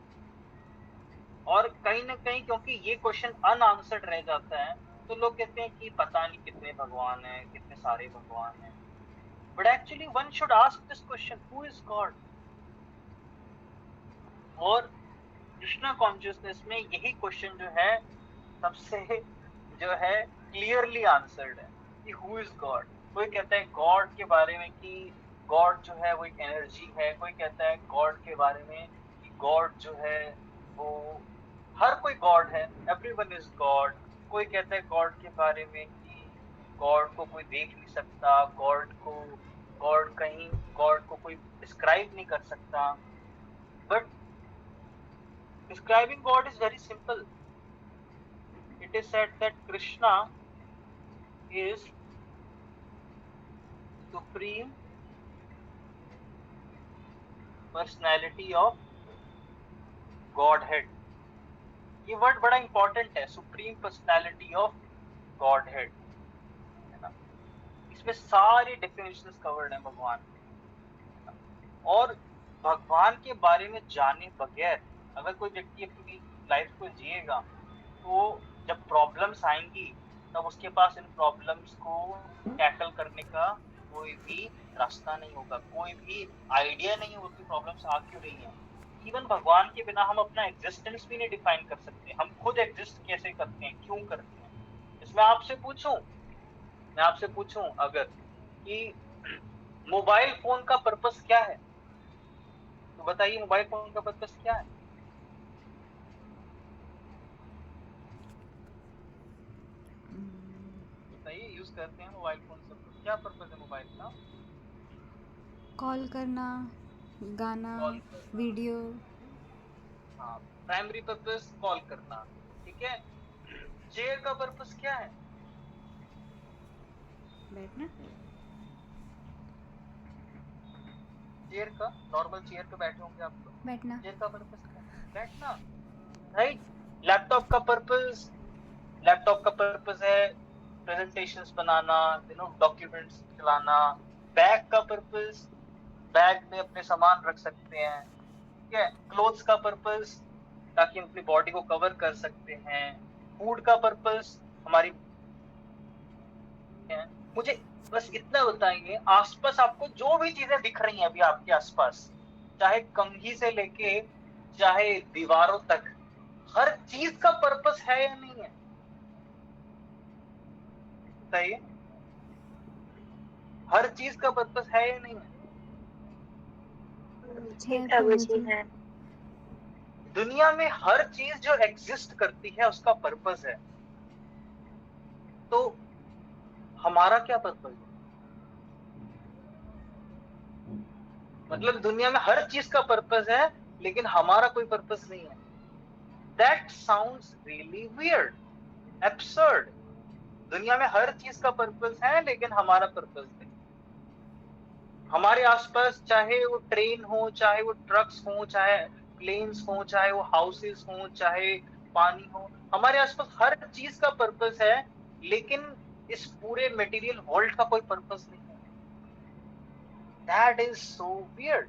और कहीं ना कहीं क्योंकि ये क्वेश्चन अनआंसर्ड रह जाता है, तो लोग कहते हैं कि पता नहीं कितने भगवान हैं, कितने सारे भगवान हैं। But actually one should ask this question, who is God. और कृष्णा कॉन्शियसनेस में यही क्वेश्चन जो है सबसे जो है क्लियरली आंसर्ड है कि हु इज गॉड। कोई कहता है गॉड के बारे में कि गॉड जो है वो एक एनर्जी है, कोई कहता है गॉड के बारे में कि गॉड जो है वो, हर कोई गॉड है, एवरीवन इज गॉड। कोई कहता है गॉड के बारे में कि गॉड को कोई देख नहीं सकता, गॉड को कोई डिस्क्राइब नहीं कर सकता। But describing God is very simple. It is said that Krishna is supreme personality of Godhead. ये वर्ड बड़ा इंपॉर्टेंट है, सुप्रीम पर्सनैलिटी ऑफ गॉडहेड, है ना। इसमें सारी डेफिनेशंस कवर्ड हैं भगवान, और भगवान के बारे में जाने बगैर अगर कोई व्यक्ति अपनी लाइफ को जिएगा, तो जब प्रॉब्लम्स आएंगी तब उसके पास इन प्रॉब्लम्स को टैकल करने का कोई भी रास्ता नहीं होगा, कोई भी आइडिया नहीं होगा कि प्रॉब्लम्स आ क्यों रही हैं। इवन भगवान के बिना हम अपना एग्जिस्टेंस भी नहीं डिफाइन कर सकते, हम खुद एग्जिस्ट कैसे करते हैं, क्यों करते हैं। इसमें मैं आपसे पूछूं अगर कि मोबाइल फोन का पर्पस क्या है, तो बताइए मोबाइल फोन का पर्पस क्या है। बताइए, यूज करते हैं मोबाइल फोन सब, क्या पर्पस है मोबाइल का। कॉल करना, गाना, वीडियो। हाँ, प्राइमरी पर्पस कॉल करना, ठीक है। चेयर का पर्पस क्या है, बैठना। चेयर का, नॉर्मल चेयर पे बैठे होंगे आप लोग, बैठना। चेयर का पर्पस क्या है, बैठना, राइट। लैपटॉप का पर्पस है प्रेजेंटेशंस बनाना, डॉक्यूमेंट्स चलाना। बैग का पर्पस, बैग में अपने सामान रख सकते हैं, ठीक है। क्लोथ्स का पर्पस, ताकि हम अपनी बॉडी को कवर कर सकते हैं। फूड का पर्पस हमारी, मुझे बस इतना बताएंगे, आसपास आपको जो भी चीजें दिख रही हैं अभी आपके आसपास, चाहे कंघी से लेके चाहे दीवारों तक, हर चीज का पर्पस है या नहीं है, बताइए। हर चीज का पर्पस है या नहीं है? जी है प्रभु जी प्रभु जी। है। दुनिया में हर चीज जो एग्जिस्ट करती है उसका पर्पस है, तो हमारा क्या पर्पस है? मतलब दुनिया में हर चीज का पर्पस है लेकिन हमारा कोई पर्पस नहीं है। That sounds really weird, absurd. दुनिया में हर चीज का पर्पस है लेकिन हमारा पर्पस नहीं। हमारे आसपास चाहे वो ट्रेन हो, चाहे वो ट्रक्स हो, चाहे प्लेन्स हो, चाहे वो हाउसेस हो, चाहे पानी हो, हमारे आसपास हर चीज का पर्पस है लेकिन इस पूरे मटेरियल वर्ल्ड का कोई पर्पस नहीं है। That is so weird.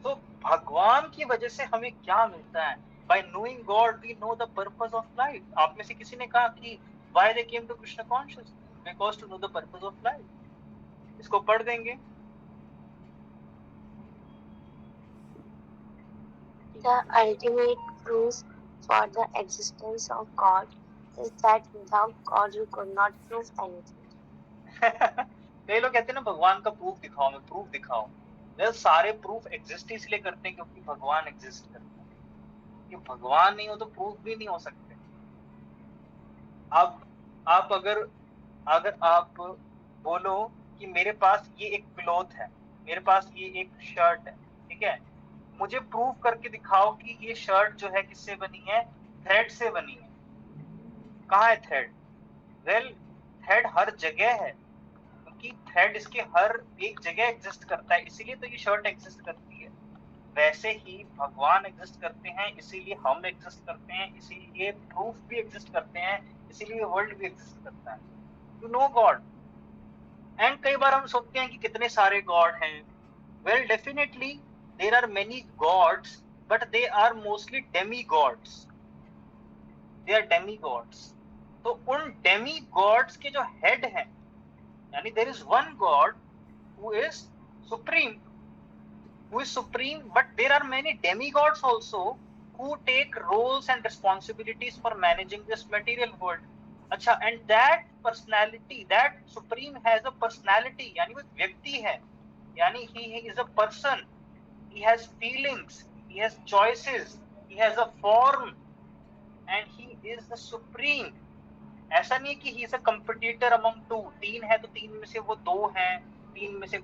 तो भगवान की वजह से हमें क्या मिलता है? By knowing God we know the purpose of life. आप में से किसी ने कहा कि why they came to Krishna consciousness, because to know the purpose of life. इसको पढ़ देंगे। The ultimate proof for the existence of God is that without God you could not prove anything. कई लोग कहते हैं ना भगवान का प्रूफ दिखाओ, मैं प्रूफ दिखाओ। वे सारे प्रूफ एग्जिस्ट इसलिए करते हैं क्योंकि भगवान एग्जिस्ट करते हैं। कि भगवान नहीं हो तो प्रूफ भी नहीं हो सकते। अब आप अगर अगर आप बोलो कि मेरे पास ये एक क्लॉथ है, मेरे पास ये एक शर्ट है, ठीक है, मुझे प्रूव करके दिखाओ कि ये शर्ट जो है किससे बनी है? थ्रेड से बनी है। कहाँ है थ्रेड? वेल, थ्रेड हर जगह है क्योंकि थ्रेड इसके हर एक जगह एग्जिस्ट करता है, इसीलिए तो ये शर्ट एग्जिस्ट करती है। वैसे ही भगवान एग्जिस्ट करते हैं, इसीलिए हम एग्जिस्ट करते हैं, इसीलिए प्रूफ भी एग्जिस्ट करते हैं, इसीलिए वर्ल्ड भी एग्जिस्ट करता है। To know God. एंड कई बार हम सोचते हैं कि कितने सारे गॉड हैं। Well, definitely there are many gods, but they are mostly demigods. They are demigods. तो उन डेमी गॉड्स के जो हेड हैं, यानी there is one God who is supreme, but there are many demigods also who take roles and responsibilities for managing this material world. अच्छा, and that personality, that supreme has a personality, यानी वो व्यक्ति है, यानी he is a person, he has feelings, he has choices, he has a form, and he is the supreme. ऐसा नहीं कि he is a competitor among two, तीन है तो तीन में से वो दो हैं, तीन में से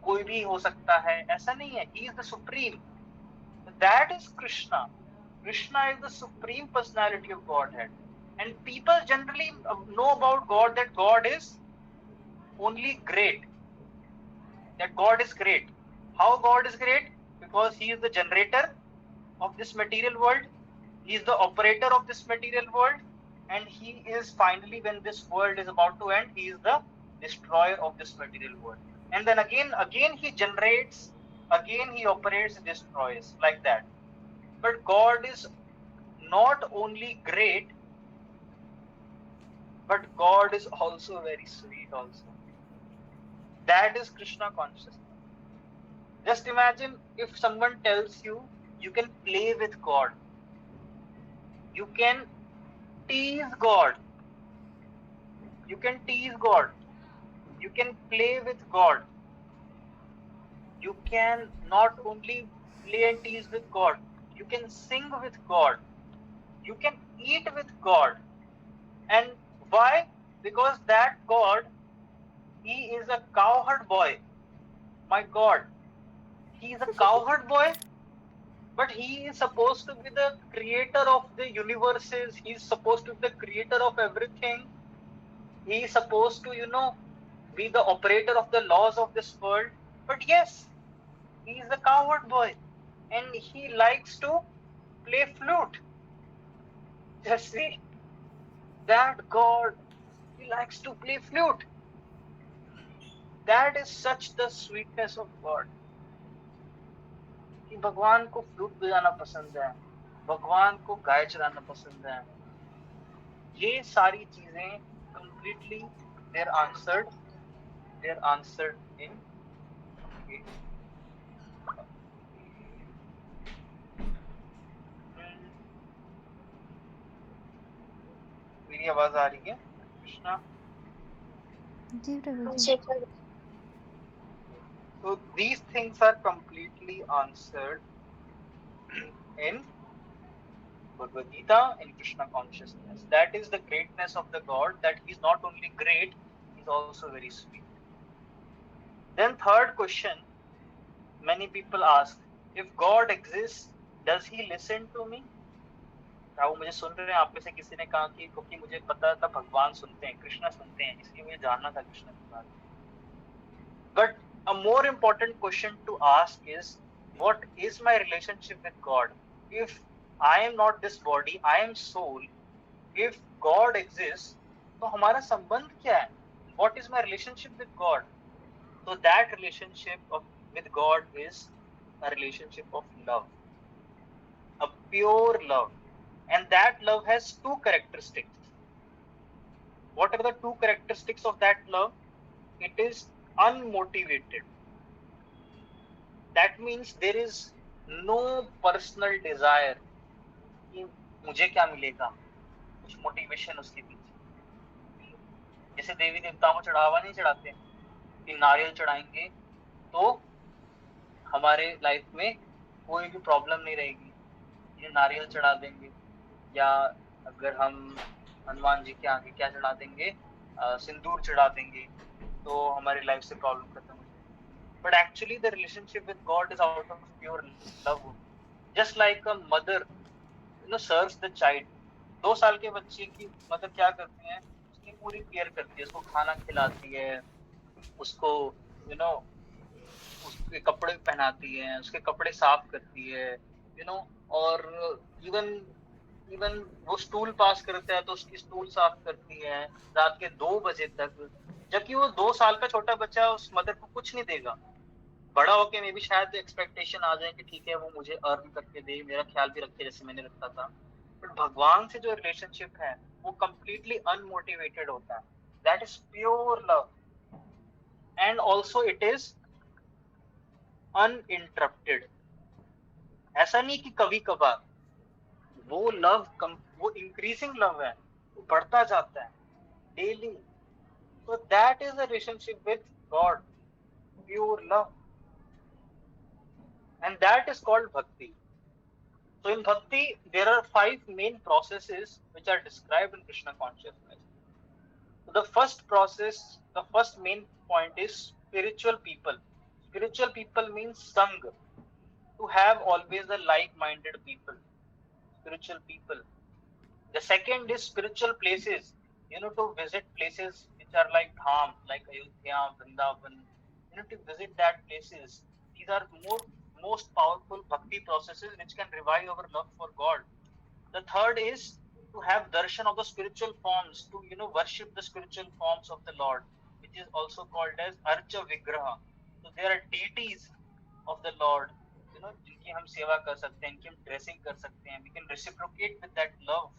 कोई भी हो सकता है, ऐसा नहीं है। He is the supreme. That is Krishna. Krishna is the supreme personality of Godhead. And people generally know about God that God is only great. That God is great. How God is great? Because He is the generator of this material world. He is the operator of this material world. And He is finally, when this world is about to end, He is the destroyer of this material world. And then again He generates, again He operates and destroys, like that. But God is not only great, but God is also very sweet also. That is Krishna consciousness. Just imagine if someone tells you, you can play with God, you can tease God, you can tease God, you can play with God, you can not only play and tease with God, you can sing with God, you can eat with God. And why? Because that God, He is a cowherd boy. My God, He is a cowherd boy, but He is supposed to be the creator of the universes. He is supposed to be the creator of everything. He is supposed to, be the operator of the laws of this world. But yes, He is a cowherd boy and He likes to play flute. Just see, that God, He likes to play flute. That is such the sweetness of God. कि भगवान को flute बजाना पसंद है, भगवान को गाय चराना पसंद है। ये सारी चीजें completely they're answered in okay. मेरी आवाज आ रही है कृष्णा? जी प्रभु जी। जी प्रभु। So these things are completely answered in Bhagavad Gita, in Krishna consciousness. That is the greatness of the God, that he is not only great, he is also very sweet. Then third question, many people ask, if God exists, does he listen to me? क्या वो मुझे सुन रहे हैं? आप में से किसी ने कहा कि क्योंकि मुझे पता था भगवान सुनते हैं, कृष्णा सुनते हैं, इसलिए मुझे जानना था कृष्ण के बारे में. But a more important question to ask is, what is my relationship with God? If I am not this body, I am soul. If God exists, तो हमारा संबंध क्या है? What is my relationship with God? So that relationship with God is a relationship of love, a pure love, and that love has two characteristics. What are the two characteristics of that love? It is unmotivated. That means there is no personal desire कि मुझे क्या मिलेगा, कुछ motivation उसके पीछे. जैसे देवी देवताओं को चढ़ावा नहीं चढ़ाते कि नारियल चढ़ाएंगे तो हमारे लाइफ में कोई भी प्रॉब्लम नहीं रहेगी, ये नारियल चढ़ा देंगे. या अगर हम हनुमान जी के आगे क्या चढ़ा देंगे, सिंदूर चढ़ा देंगे, तो हमारी लाइफ से प्रॉब्लम खत्म हो जाएगी. But actually the relationship with God is out of pure love. Just like a mother serves the child. 2 साल के बच्चे की मदर क्या करती है, उसकी पूरी केयर करती है, उसको खाना खिलाती है, उसको उसके कपड़े पहनाती है, उसके कपड़े साफ करती है, और इवन इवन वो स्टूल पास करता है तो उसकी स्टूल साफ करती है रात के 2 बजे तक. जबकि वो 2 साल का छोटा बच्चा उस मदर को कुछ नहीं देगा. बड़ा होके में भी शायद एक्सपेक्टेशन आ जाए कि ठीक है वो मुझे अर्न करके दे, मेरा ख्याल भी रखे जैसे मैंने रखा था. बट भगवान से जो रिलेशनशिप है वो कंप्लीटली अनमोटिवेटेड होता है. That is pure love, and also it is uninterrupted. ऐसा नहीं कि कभी कभार. वो लव वो इंक्रीजिंग लव है, वो बढ़ता जाता है daily. So that is the relationship with God, pure love, and that is called bhakti. So in bhakti there are 5 main processes which are described in Krishna consciousness. So the first process, the first main point is spiritual people. Spiritual people means sang, to have always a like-minded people, spiritual people. The second is spiritual places, to visit places which are like Dham, like Ayodhya, Vrindavan, to visit that places. These are most powerful bhakti processes which can revive our love for God. The third is to have darshan of the spiritual forms, to worship the spiritual forms of the Lord, which is also called as Archa Vigraha. So there are deities of the Lord, जिनकी हम सेवा कर सकते हैं, इनकी हम dressing कर सकते हैं. We can reciprocate with that love.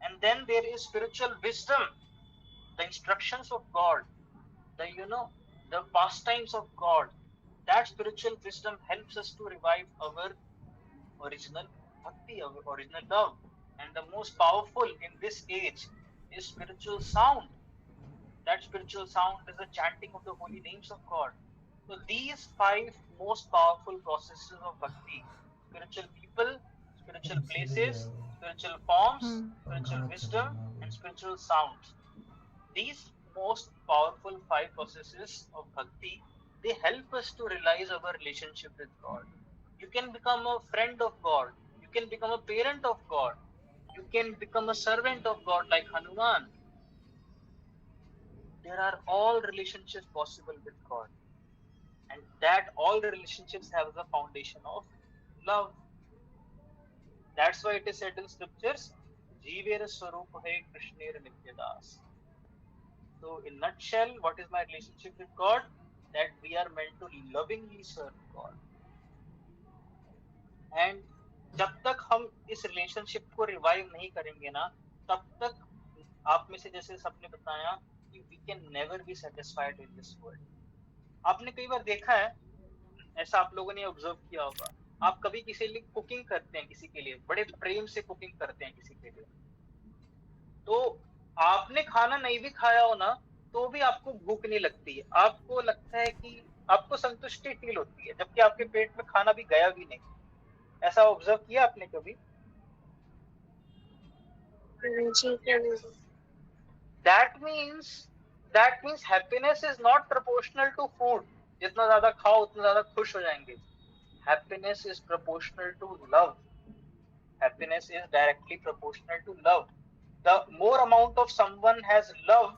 And then there is spiritual wisdom, the instructions of God, the pastimes of God. That spiritual wisdom helps us to revive our original bhakti, our original love. And the most powerful in this age is spiritual sound. That spiritual sound is the chanting of the holy names of God. So these 5 most powerful processes of bhakti: spiritual people, spiritual places, spiritual forms, spiritual wisdom, and spiritual sounds. These most powerful 5 processes of bhakti, they help us to realize our relationship with God. You can become a friend of God. You can become a parent of God. You can become a servant of God like Hanuman. There are all relationships possible with God. And that all the relationships have the foundation of love. That's why it is said in scriptures, Jeevera Swarupa hai Krishnera Nityadas. So in nutshell, what is my relationship with God? That we are meant to lovingly serve God. And जब तक हम इस relationship को revive नहीं करेंगे ना, तब तक आप में से जैसे सबने बताया कि we can never be satisfied in this world. आपने कई बार देखा है, ऐसा आप लोगों ने ऑब्जर्व किया होगा, आप कभी किसी लिए कुकिंग करते हैं, किसी के लिए बड़े प्रेम से कुकिंग करते हैं किसी के लिए, तो आपने खाना नहीं भी खाया हो ना, तो भी आपको भूख नहीं लगती है, आपको लगता है कि आपको संतुष्टि फील होती है, जबकि आपके पेट में खाना भी गया भी नहीं। ऐसा ऑब्जर्व किया आपने कभी? जी प्रभु जी। that means that means happiness is not proportional to food। जितना ज्यादा खाओ उतना ज्यादा खुश हो जाएंगे। happiness is proportional to love। happiness is directly proportional to love। the more amount of someone has love,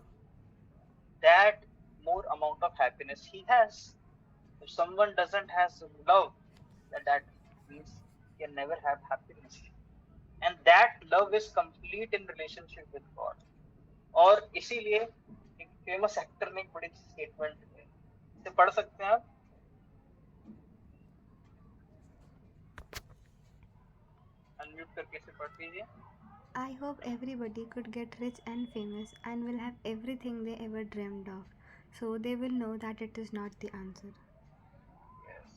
that more amount of happiness he has। if someone doesn't has love, then that means he can never have happiness। and that love is complete in relationship with God। और इसीलिए एक famous actor ने एक बड़ी statement है, इसे पढ़ सकते हैं आप? अनम्यूट करके इसे पढ़ लीजिए। I hope everybody could get rich and famous and will have everything they ever dreamed of, so they will know that it is not the answer. Yes.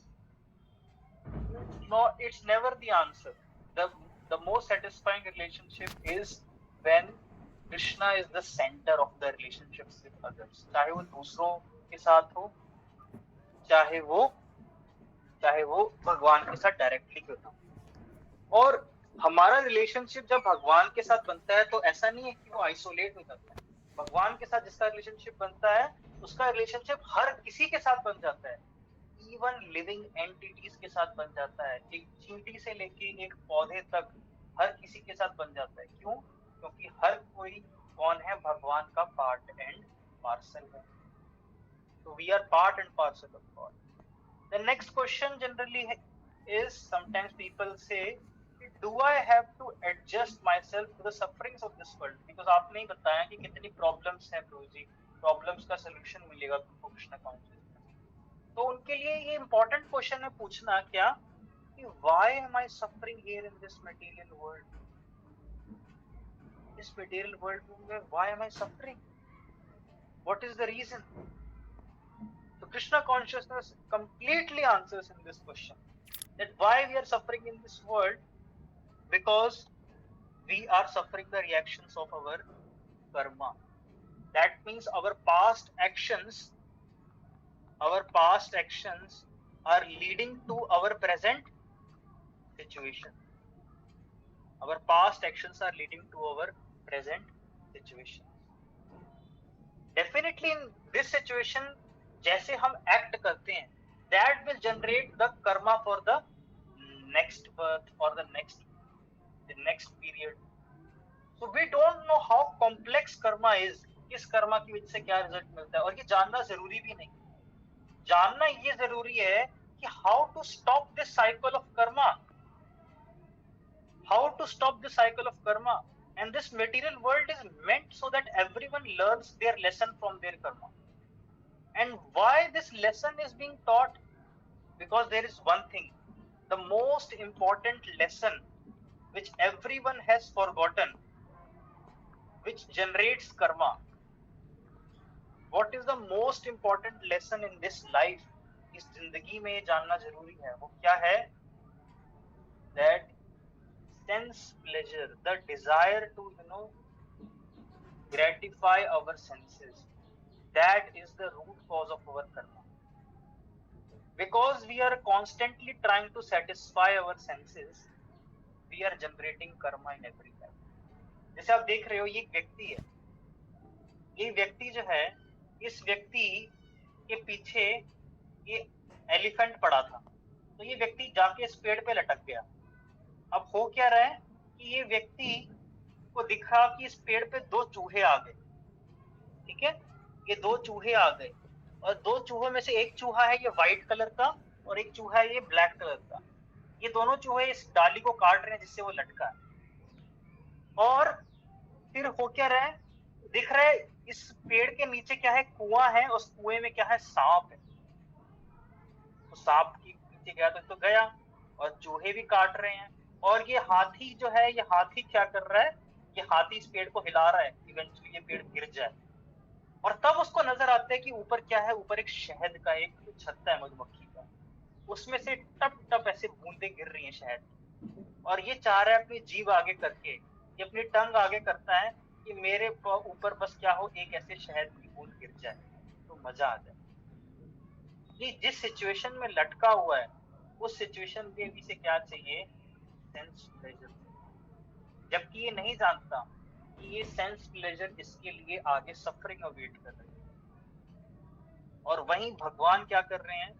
No, it's never the answer। the most satisfying relationship is when Krishna is the center of the relationships with others। चाहे वो दूसरों के साथ हो, चाहे वो भगवान के साथ डायरेक्टली क्यों ना। और हमारा रिलेशनशिप जब भगवान के साथ बनता है तो ऐसा नहीं है कि वो आइसोलेट हो जाता है। भगवान के साथ जिसका रिलेशनशिप बनता है उसका रिलेशनशिप हर किसी के साथ बन जाता है, इवन लिविंग एंटिटीज के साथ बन जाता है। एक चींटी से लेके एक पौधे तक हर किसी के साथ बन जाता है। क्यों? क्योंकि हर कोई कौन है? भगवान का पार्ट एंड पार्सल है। तो we are part and parcel of God. The next question generally is sometimes people say, do I have to adjust myself to the sufferings of this world? because आपने ही बताया कि कितनी problems हैं प्रभु जी, problems का solution मिलेगा तुमको Krishna consciousness. तो उनके लिए ये इंपॉर्टेंट क्वेश्चन है पूछना क्या कि why am I suffering here in this material world? इस material world में why am I suffering? What is the reason? So Krishna consciousness completely answers in this question, that why we are suffering in this world, because we are suffering the reactions of our karma। that means our past actions are leading to our present situation। our past actions are leading to our present situation। definitely in this situation जैसे हम act करते हैं, that will generate the karma for the next birth or the next period। so we don't know how complex karma is। किस कर्मा की वजह से क्या result मिलता है, और ये जानना जरूरी भी नहीं। जानना ये जरूरी है कि how to stop this cycle of karma। how to stop this cycle of karma। and this material world is meant so that everyone learns their lesson from their karma। and why this lesson is being taught? because there is one thing, the most important lesson which everyone has forgotten, which generates karma। what is the most important lesson in this life? इस जिंदगी में ये जानना जरूरी है। वो क्या है? that sense pleasure, the desire to gratify our senses, that is the root cause of our karma। because we are constantly trying to satisfy our senses, we are generating karma in every life। जैसे आप देख रहे हो, ये व्यक्ति है, ये व्यक्ति जो है, इस व्यक्ति के पीछे ये एलिफेंट पड़ा था, तो ये व्यक्ति जाके इस पेड़ पे लटक गया। अब हो क्या रहा है कि ये व्यक्ति को दिखा कि इस पेड़ पे दो चूहे आ गए। ठीक है, ये दो चूहे आ गए, और दो चूहों में से एक चूहा है ये व्हाइट कलर का और एक चूहा है ये ब्लैक कलर का। ये दोनों चूहे इस डाली को काट रहे हैं जिससे वो लटका है। और फिर हो क्या रहा है, दिख रहा है इस पेड़ के नीचे क्या है? कुआं है, उस कुएं में क्या है? सांप है। तो सांप के नीचे गया तो गया, और चूहे भी काट रहे हैं। और ये हाथी जो है, ये हाथी क्या कर रहा है? ये हाथी इस पेड़ को हिला रहा है, इवेंचुअली ये पेड़ गिर जाए। और तब उसको नजर आता है कि ऊपर क्या है? ऊपर एक शहद का एक छत्ता है मधुमक्खी का, उसमें से टप टप ऐसे बूंदे गिर रही हैं शहद। और ये चाह रहा है अपनी जीभ आगे करके, ये अपनी टंग आगे करता है कि मेरे ऊपर बस क्या हो? एक ऐसे शहद की बूंद गिर जाए तो मजा आ जाए। ये जिस सिचुएशन में लटका हुआ है उस सिचुएशन के भी से क्या चाहिए, सेंस प्लेजर, जबकि ये नहीं जानता कि ये सेंस प्लेजर इसके लिए आगे सफरिंग अवेट कर रही है। और वहीं भगवान क्या कर रहे हैं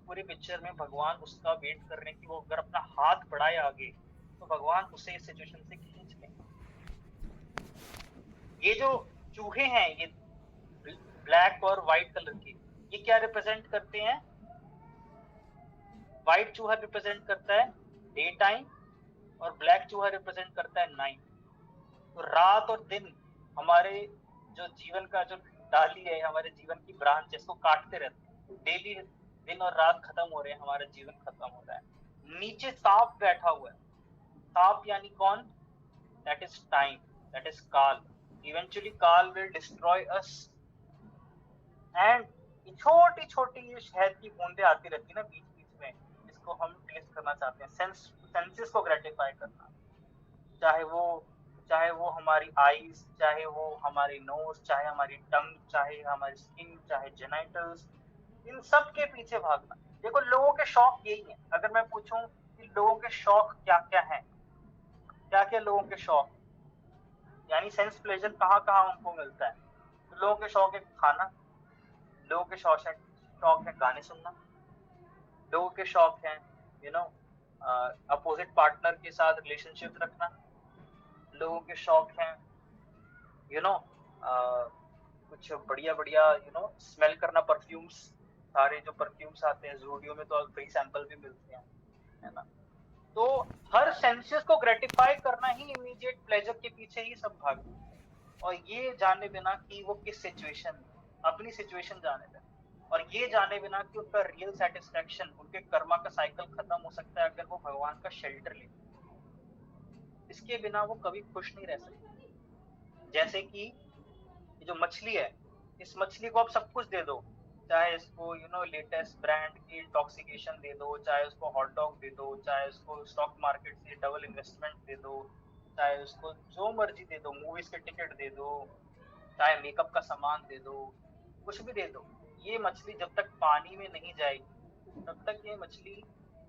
पूरी पिक्चर में, भगवान उसका वेट कर रहे हैं कि वो अगर अपना हाथ बढ़ाए आगे तो भगवान उसे इस सिचुएशन से खींच लें। ये जो चूहे हैं ये ब्लैक और व्हाइट कलर के, ये क्या रिप्रेजेंट करते हैं? व्हाइट चूहा रिप्रेजेंट करता है डे टाइम और ब्लैक चूहा रिप्रेजेंट करता है नाइट। तो रात और दिन हमारे जो जीवन का जो डाली है, हमारे जीवन की ब्रांच है, इसको काटते रहते हैं। डेली दिन और रात खत्म हो रहे हैं, हमारा जीवन खत्म हो रहा है। नीचे सांप बैठा हुआ है। सांप यानी कौन? That is time, that is काल। इवेंचुअली काल विल डिस्ट्रॉय अस। एंड छोटी छोटी ये शहद की बूंदे आती रहती है ना बीच बीच में, जिसको हम टेस्ट करना चाहते हैं, सेंसेस को ग्रेटिफाई करना, चाहे वो हमारी आईज, चाहे वो हमारी नोज, चाहे हमारी टंग, चाहे हमारी स्किन, चाहे जेनाइटल्स, इन सब के पीछे भागना। देखो लोगों के शौक यही है। अगर मैं पूछूं कि लोगों के शौक क्या क्या हैं, क्या क्या लोगों के शौक, यानी सेंस प्लेजर कहाँ कहाँ हमको मिलता है, तो लोगों के शौक है खाना, लोगों के शौक है गाने सुनना, लोगों के शौक है अपोजिट पार्टनर के साथ रिलेशनशिप रखना, लोगों के शौक हैं कुछ बढ़िया बढ़िया स्मेल करना, परफ्यूम्स, सारे जो परफ्यूम्स आते हैं ज़ूडियो में तो फ्री सैंपल भी मिलते हैं, है ना। तो हर सेंसेस को ग्रेटिफाई करना ही इमीडिएट प्लेजर के पीछे ही सब भागते हैं, और ये जाने बिना कि वो किस सिचुएशन में, अपनी सिचुएशन जाने बिना, और ये जाने बिना कि उनका रियल सेटिस्फेक्शन, उनके कर्मा का साइकिल खत्म हो सकता है अगर वो भगवान का शेल्टर ले। इसके बिना वो कभी खुश नहीं रह सकते। जैसे कि जो मछली है, इस मछली को आप सब कुछ दे दो, चाहे इसको लेटेस्ट ब्रांड की इंटॉक्सिकेशन दे दो, चाहे उसको हॉट डॉग दे दो, चाहे उसको स्टॉक मार्केट से डबल इन्वेस्टमेंट दे दो, चाहे उसको जो मर्जी दे दो, मूवीज के टिकट दे दो, चाहे मेकअप का सामान दे दो, कुछ भी दे दो, ये मछली जब तक पानी में नहीं जाएगी तब तक ये मछली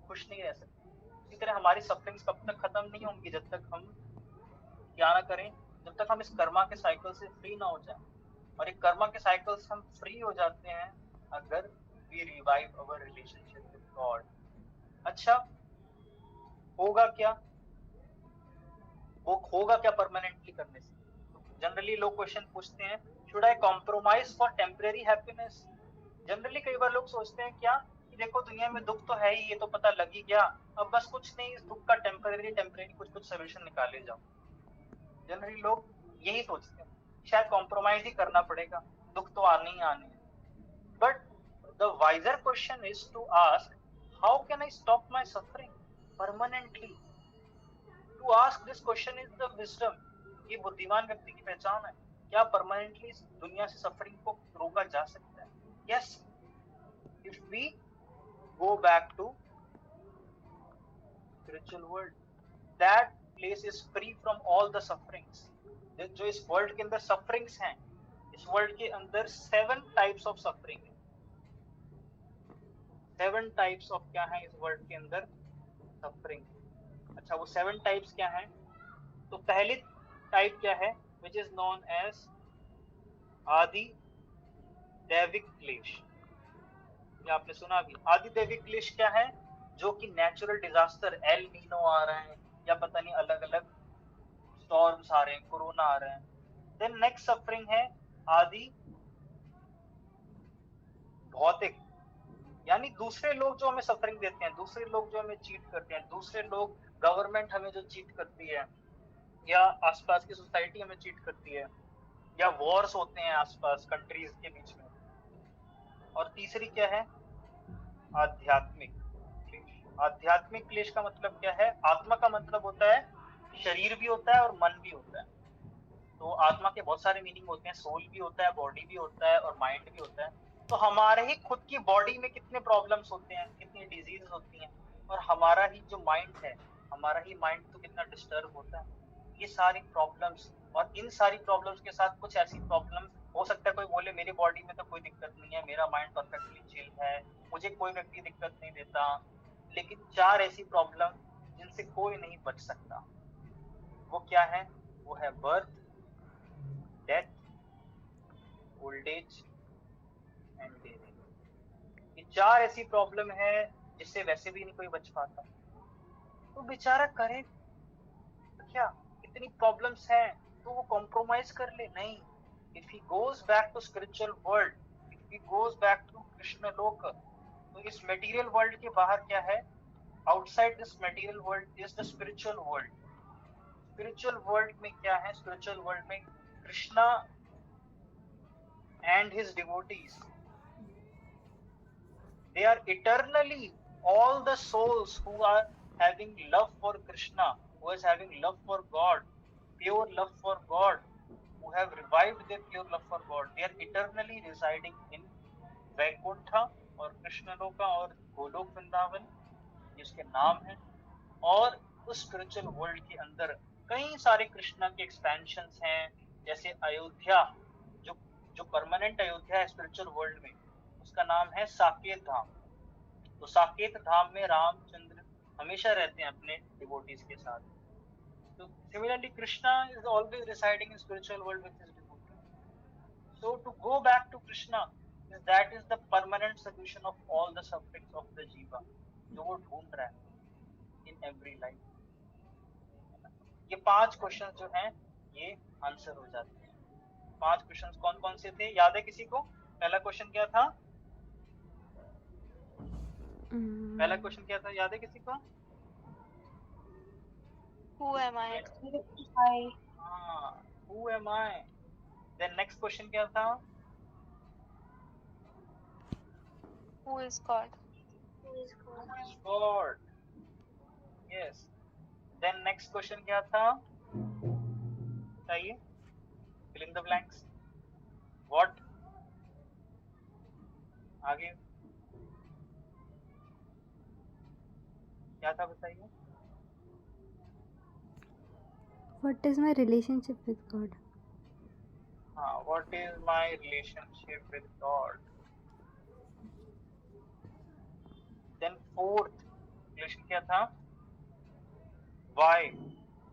खुश नहीं रह सकती। इसी तरह हमारी सफरिंग्स कब तक खत्म नहीं होंगी जब तक हम क्या ना करें, जब तक हम इस कर्मा के साइकिल से फ्री ना हो जाए। और एक कर्मा के साइकिल से हम फ्री हो जाते हैं अगर we revive our relationship with God. अच्छा, होगा क्या? वो होगा क्या परमानेंटली करने से? जनरली लोग क्वेश्चन पूछते हैं, should I compromise for temporary happiness? Generally कई बार लोग सोचते हैं क्या कि देखो दुनिया में दुख तो है ही, ये तो पता लग ही गया, अब बस कुछ नहीं, इस दुख का टेम्परेरी कुछ सोल्यूशन निकाले जाओ। जनरली लोग यही सोचते हैं, शायद कॉम्प्रोमाइज ही करना पड़ेगा, दुख तो आने ही आने हैं। But the wiser question is to ask, how can I stop my suffering permanently? To ask this question is the wisdom. ये बुद्धिमान व्यक्ति की पहचान है। क्या परमानेंटली इस दुनिया से सफरिंग को रोका जा सकता है? Yes, if we go back to spiritual world, that place is free from all the sufferings. जो इस वर्ल्ड के अंदर सफरिंग्स हैं, इस वर्ल्ड के अंदर 7 टाइप्स ऑफ सफरिंग है। 7 टाइप्स ऑफ क्या है इस वर्ल्ड के अंदर? सफरिंग। अच्छा, वो 7 टाइप्स क्या हैं? तो पहली टाइप क्या है? विच इज नोन एज आदि दैविक क्लेश। ये आपने सुना भी। आदि दैविक क्लेश क्या है? जो कि नेचुरल डिजास्टर, एल नीनो आ रहे हैं या पता नहीं अलग अलग स्टॉर्म्स आ रहे हैं, कोरोना आ रहे हैं। देन नेक्स्ट सफरिंग है आदि भौतिक, यानी दूसरे लोग जो हमें सफरिंग देते हैं, दूसरे लोग जो हमें चीट करते हैं, दूसरे लोग, गवर्नमेंट हमें जो चीट करती है, या आसपास की सोसाइटी हमें चीट करती है, या वॉर्स होते हैं आसपास कंट्रीज के बीच में। और तीसरी क्या है? आध्यात्मिक क्लेश। आध्यात्मिक क्लेश का मतलब क्या है? आत्मा का मतलब होता है शरीर भी होता है और मन भी होता है। तो आत्मा के बहुत सारे मीनिंग होते हैं, सोल भी होता है, बॉडी भी होता है और माइंड भी होता है। तो हमारे ही खुद की बॉडी में कितने प्रॉब्लम्स होते हैं, कितनी डिजीज होती हैं, और हमारा ही जो माइंड है, हमारा ही माइंड तो कितना डिस्टर्ब होता है। ये सारी प्रॉब्लम्स, और इन सारी प्रॉब्लम्स के साथ कुछ ऐसी प्रॉब्लम्स हो सकता है कोई बोले मेरी बॉडी में तो कोई दिक्कत नहीं है, मेरा माइंड परफेक्टली चिल है, मुझे कोई व्यक्ति दिक्कत नहीं देता, लेकिन 4 ऐसी प्रॉब्लम जिनसे कोई नहीं बच सकता। वो क्या है? वो है birth, death, old age and death. ये 4 ऐसी प्रॉब्लम है जिससे वैसे भी नहीं कोई बच पाता। तो बेचारा करे क्या? इतनी प्रॉब्लम्स हैं तो वो कॉम्प्रोमाइज कर ले? नहीं। If he goes back to spiritual world, if he goes back to Krishna लोक, तो इस मटेरियल वर्ल्ड के बाहर क्या है? Outside this material world is the spiritual world. Spiritual world में क्या है? स्पिरिचुअल वर्ल्ड में Krishna and his devotees, they are eternally, all the souls who are having love for Krishna, who is having love for God, pure love for God, who have revived their pure love for God, they are eternally residing in Vaikuntha और कृष्णलोका और गोलोक वृंदावन, जिसके नाम है। और उस spiritual world के अंदर कई सारे कृष्णा के एक्सपेंशंस हैं, जैसे अयोध्या, जो जो परमानेंट अयोध्या है स्पिरिचुअल वर्ल्ड में, उसका नाम है साकेत धाम। तो साकेत धाम में रामचंद्र हमेशा रहते हैं अपने डिवोटीज के साथ। तो similarly Krishna is always residing in spiritual world with his devotees. So to go back to Krishna, that is the permanent solution of all the sufferings of the jiva, जो वो ढूंढ रहा है इन एवरी लाइफ। ये 5 क्वेश्चन जो हैं ये आंसर हो जाते हैं। 5 क्वेश्चन कौन कौन से थे, याद है किसी को? पहला क्वेश्चन क्या था? पहला क्वेश्चन क्या था, याद है किसी को? Who am I? हाँ, who am I? Then next question क्या था? Who is God? Who is God? Who is God? Yes. Then next question क्या था? बताइए, fill in the blanks. What? आगे क्या था बताइए? What is my relationship with God? हाँ, what is my relationship with God? Then fourth question क्या था? Why?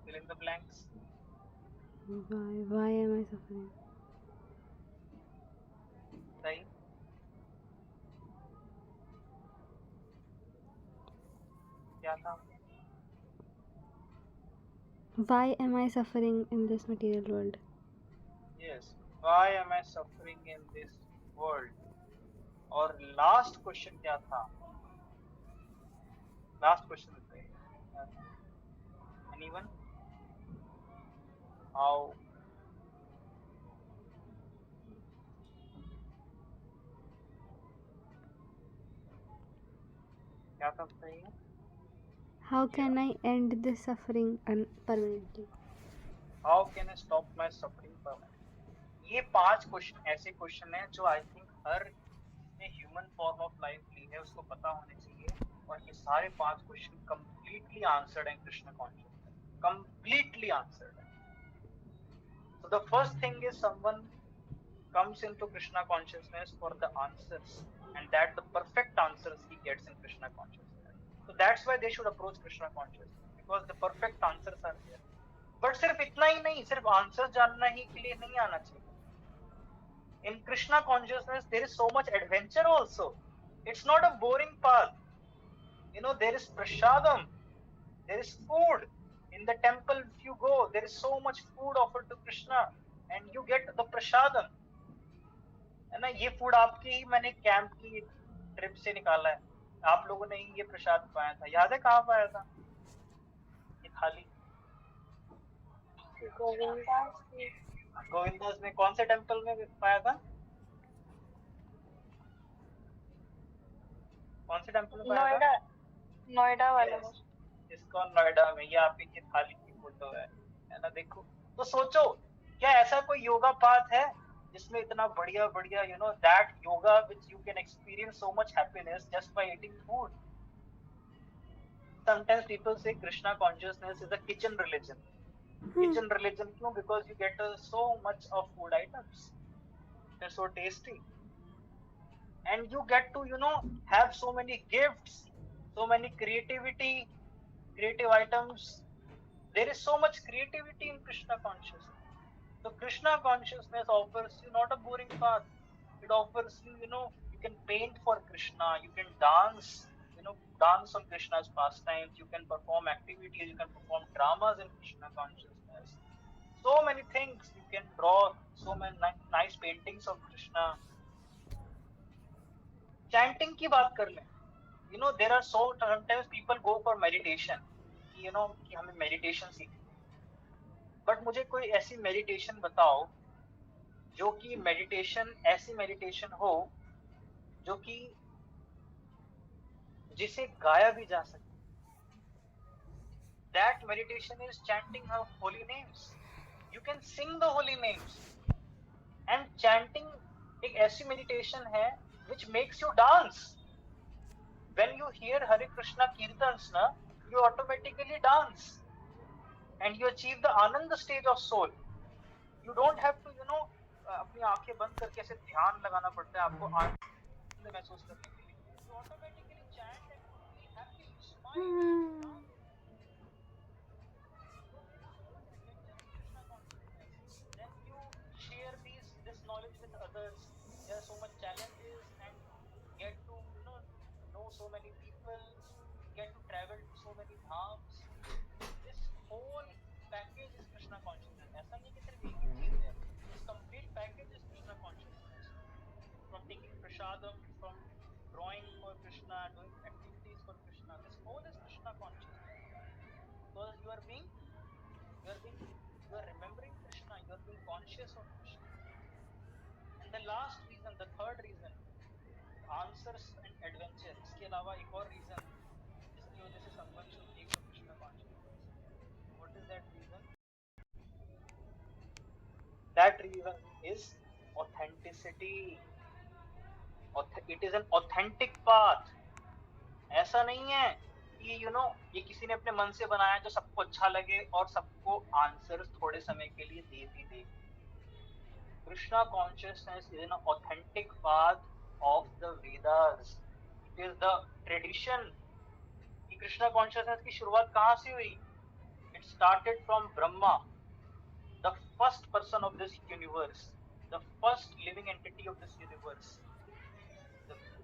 Fill in the blanks. Why am I suffering? बताइए। क्या था? Why am I suffering in this material world? Yes. Why am I suffering in this world? और last question क्या था? Last question बताइए। Anyone? How? क्या था बताइए? How can I end this suffering permanently? How can I stop my suffering permanently? ये 5 question ऐसे question हैं जो आई थिंक हर ने ह्यूमन फॉर्म ऑफ लाइफ ली है उसको पता होने चाहिए। और ये सारे 5 क्वेश्चन कंप्लीटली आंसर्ड हैं कृष्ण कॉन्शियसनेस, कंप्लीटली आंसर्ड है। So the first thing is someone comes into Krishna consciousness for the answers, and that the perfect answers he gets in Krishna consciousness. So that's why they should approach Krishna consciousness, because the perfect answers are there. But सिर्फ इतना ही नहीं, सिर्फ answer जानना ही के लिए नहीं आना चाहिए। In Krishna consciousness there is so much adventure also. It's not a boring path. You know, there is prasadam, there is food. In the temple if you go, there is so much food offered to Krishna and you get the prasadam. है ना, ये food आपके ही मैंने camp की trip से निकाला है, आप लोगों ने ही ये प्रसाद पाया था। याद है कहाँ पाया था ये थाली? गोविंदास में कौन से टेम्पल में पाया था? कौन से टेम्पल में पाया था? नोएडा वाला। इसको नोएडा में। ये आपकी की थाली की फोटो है ना, देखो। तो सोचो, क्या ऐसा कोई योगा पाथ है जिसमें इतना बढ़िया बढ़िया, you know, that yoga which you can experience so much happiness just by eating food. Sometimes people say Krishna consciousness is a kitchen religion. Kitchen religion क्यों? Because you get so much of food items. It's so tasty. And you get to, have so many gifts, so many creative items. There is so much creativity in Krishna consciousness. So Krishna consciousness offers you not a boring path. It offers you, you can paint for Krishna, you can dance, dance on Krishna's pastimes, you can perform activities, you can perform dramas in Krishna consciousness. So many things you can draw, so many nice paintings of Krishna. Chanting की बात कर लें, there are sometimes people go for meditation, कि हमें meditation सीखनी है. But मुझे कोई ऐसी मेडिटेशन बताओ जो कि ऐसी मेडिटेशन हो जो कि जिसे गाया भी जा सके. That meditation is chanting her holy names. You can sing the holy names. And chanting एक ऐसी meditation है which makes you dance. When you hear Hare Krishna Kirtans, you automatically dance. And you achieve the Ananda stage of soul. You don't have to, अपनी आंखें बंद करके ऐसे ध्यान लगाना पड़ता है आपको आनंद महसूस करने के लिए. You automatically chant and you feel happy, you smile. Then you share this knowledge with others. There are so much challenges and get to know so many people, get to travel to so many dhams. This whole package is Krishna consciousness. ऐसा नहीं कि सिर्फ एक ही चीज है. This complete package is Krishna consciousness. From taking prasadam, from drawing for Krishna, doing activities for Krishna. This whole is Krishna consciousness. Because you are remembering Krishna, you are being conscious of Krishna. And the last reason, the third reason, answers and adventure. इसके अलावा एक और reason जिसकी वजह से someone should take to Krishna consciousness. What is that reason? That reason is authenticity. It is an authentic path. ऐसा नहीं है कि ये किसी ने अपने मन से बनाया जो सबको अच्छा लगे और सबको आंसर्स थोड़े समय के लिए दे भी दे. Krishna consciousness is an authentic path of the Vedas. It is the tradition. कि Krishna consciousness की शुरुआत कहाँ से हुई? It started from Brahma, the first person of this universe, the first living entity of this universe.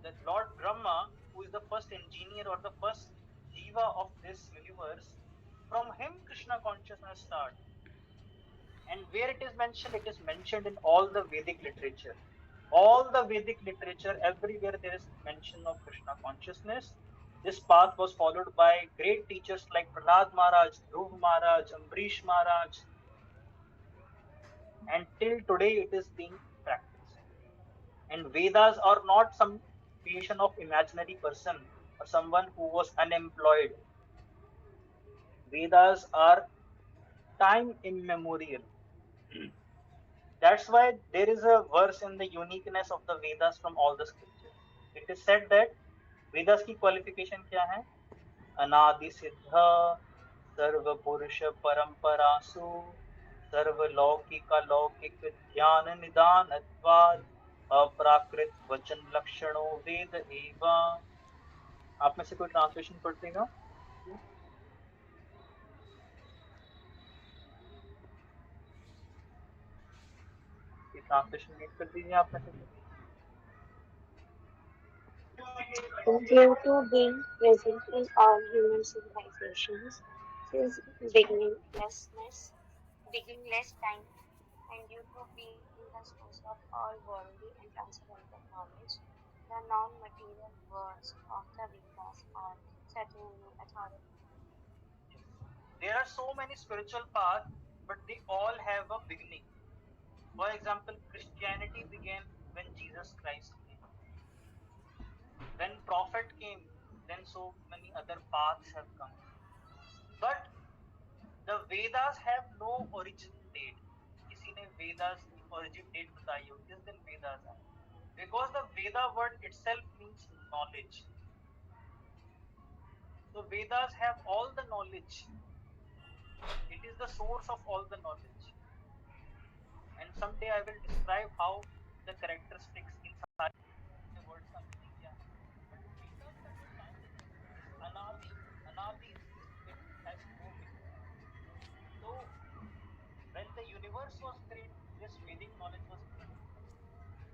The Lord Brahma, who is the first engineer or the first jiva of this universe, from him Krishna consciousness started. And where it is mentioned in all the Vedic literature. All the Vedic literature, everywhere there is mention of Krishna consciousness. This path was followed by great teachers like Prahlad Maharaj, Dhruv Maharaj, Ambarish Maharaj. And till today it is being practiced. And Vedas are not some creation of imaginary person or someone who was unemployed. Vedas are time immemorial. That's why there is a verse in the uniqueness of the Vedas from all the scriptures. It is said that Vedas की qualification क्या है? अनादि सिद्ध सर्व पुरुष परंपरासु सर्व लौकिक लौकिक ज्ञान निदानत्वात् अप्राकृत वचन लक्षणों वेद एवं. आप में से कोई ट्रांसलेशन पढ़ देगा? ये ट्रांसलेशन रीड कर दीजिए आप में से. Due to being present in all human civilizations since beginningless time, and due to being the source of all worldly and transcendental knowledge, the non-material words of the Vedas are certainly authoritative. There are so many spiritual paths, but they all have a beginning. For example, Christianity began when Jesus Christ came. When Prophet came, then so many other paths have come. But the Vedas have no origin date. किसी ने Vedas की origin date बताई हो किस दिन Vedas आए? Because the Veda word itself means knowledge. So Vedas have all the knowledge. It is the source of all the knowledge. And someday I will describe how the characteristics in सारे words का meaning क्या है, but in terms of the science, anadi, anadi, it has no meaning. So when the universe was created, this Vedic knowledge was given.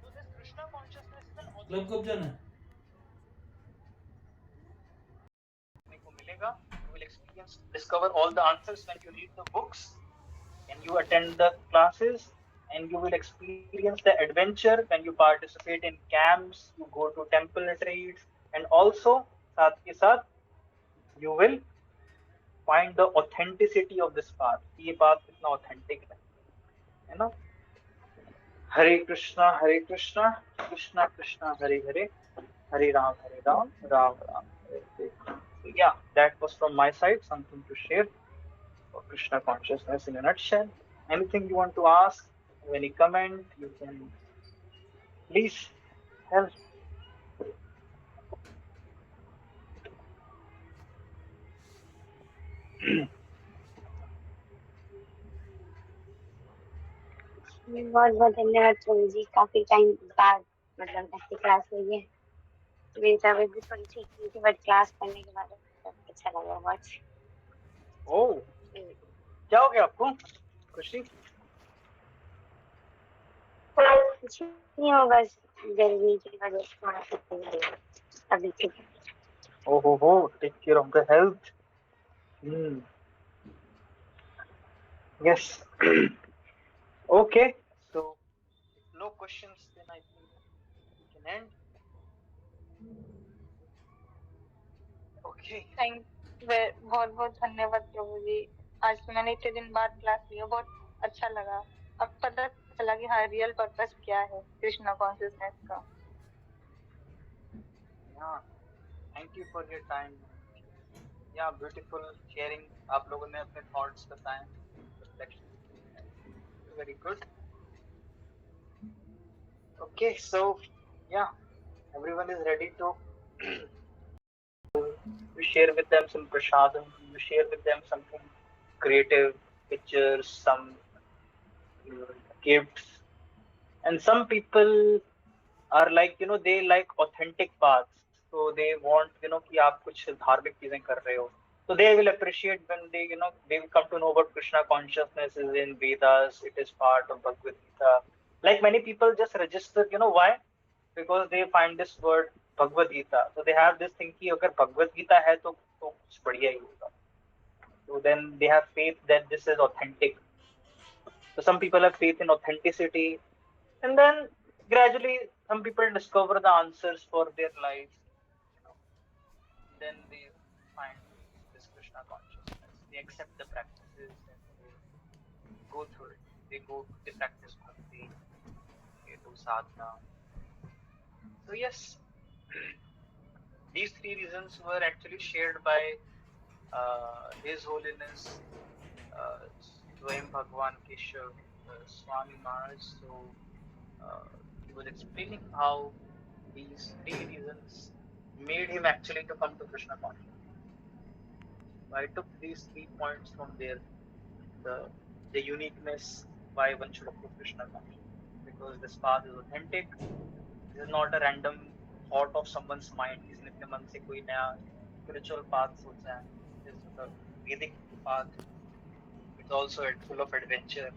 So this Krishna consciousness is an club कब जाना है? को मिलेगा. You will experience, discover all the answers when you read the books and you attend the classes, and you will experience the adventure when you participate in camps, you go to temple retreats, and also साथ के साथ you will find the authenticity of this path. ये बात कितना authentic है ना? Hare Krishna, Krishna Krishna Hare Hare, Hare Ram, Ram Ram, Hare Hare. So yeah, that was from my side, something to share for Krishna consciousness in a nutshell. Anything you want to ask, any comment, you can please help. बहुत बहुत धन्यवाद प्रभु जी, काफी time बाद मतलब ऐसी class हुई है. मेरी तबीयत भी थोड़ी ठीक नहीं थी, बट क्लास करने के बाद अच्छा लगा बहुत. Oh, क्या हो गया आपको खुशी? कुछ नहीं हो, बस गर्मी की वजह से थोड़ा सा अभी ठीक है. Oh, take care of the health. Yes. Okay, so if no questions, then I think we can end. Okay. बहुत बहुत धन्यवाद प्रभु जी. आज तो मैंने इतने दिन बाद क्लास लिया, बहुत अच्छा लगा. अब पता चला कि हाँ रियल पर्पस क्या है कृष्णा कॉन्शियसनेस का. Yeah, thank you for your time. Yeah, beautiful sharing. आप लोगों ने अपने thoughts बताए, reflections. Very good. Okay, so yeah, everyone is ready to you share with them some prasadam, you share with them something creative, pictures, some gifts. And some people are like, they like authentic paths. So they want, कि आप कुछ धार्मिक चीजें कर रहे हो. So they will appreciate when they will come to know about Krishna consciousness is in Vedas, it is part of Bhagavad Gita. Like many people just register, why? Because they find this word Bhagavad Gita. So they have this thing कि अगर Bhagavad Gita है तो कुछ बढ़िया ही होगा. So then they have faith that this is authentic. So some people have faith in authenticity, and then gradually some people discover the answers for their lives. Then they find this Krishna consciousness. They accept the practices and they go through it. They practice bhakti, they do sadhana. So yes, these three reasons were actually shared by His Holiness Swayam Bhagwan Keshav Swami Maharaj. So he was explaining how these three reasons made him actually to come to Krishna consciousness. I took these 3 points from there, the uniqueness why one should approach Krishna consciousness, because this path is authentic. This is not a random thought of someone's mind. किसी ने अपने मन से कोई नया spiritual path सोचा है. This is the Vedic path. It's also full of adventure.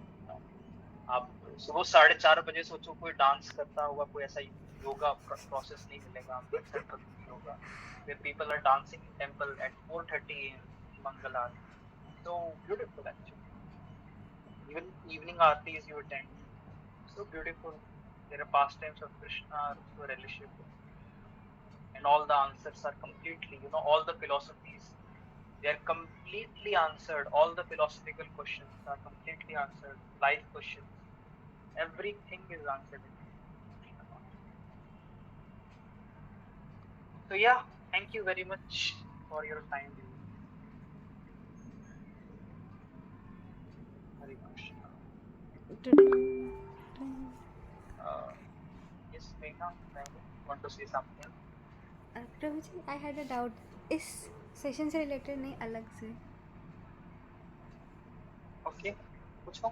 आप सुबह 4:30 बजे सोचो कोई डांस करता होगा, कोई ऐसा योगा प्रोसेस नहीं मिलेगा आपको, एक्सेप्ट होगा. Where people are dancing in temple at 4:30 a.m. Mangal Aarti. So beautiful actually. Even evening aartis you attend. So beautiful. There are pastimes of Krishna, so relishable. And all the answers are completely, all the philosophies, they are completely answered. All the philosophical questions are completely answered. Life questions. Everything is answered in Krishna consciousness. So yeah, thank you very much for your time. Hare Krishna. Yes, Megha, want to say something? Prabhu ji, I had a doubt. इस session से related नहीं, अलग से. Okay, पूछो.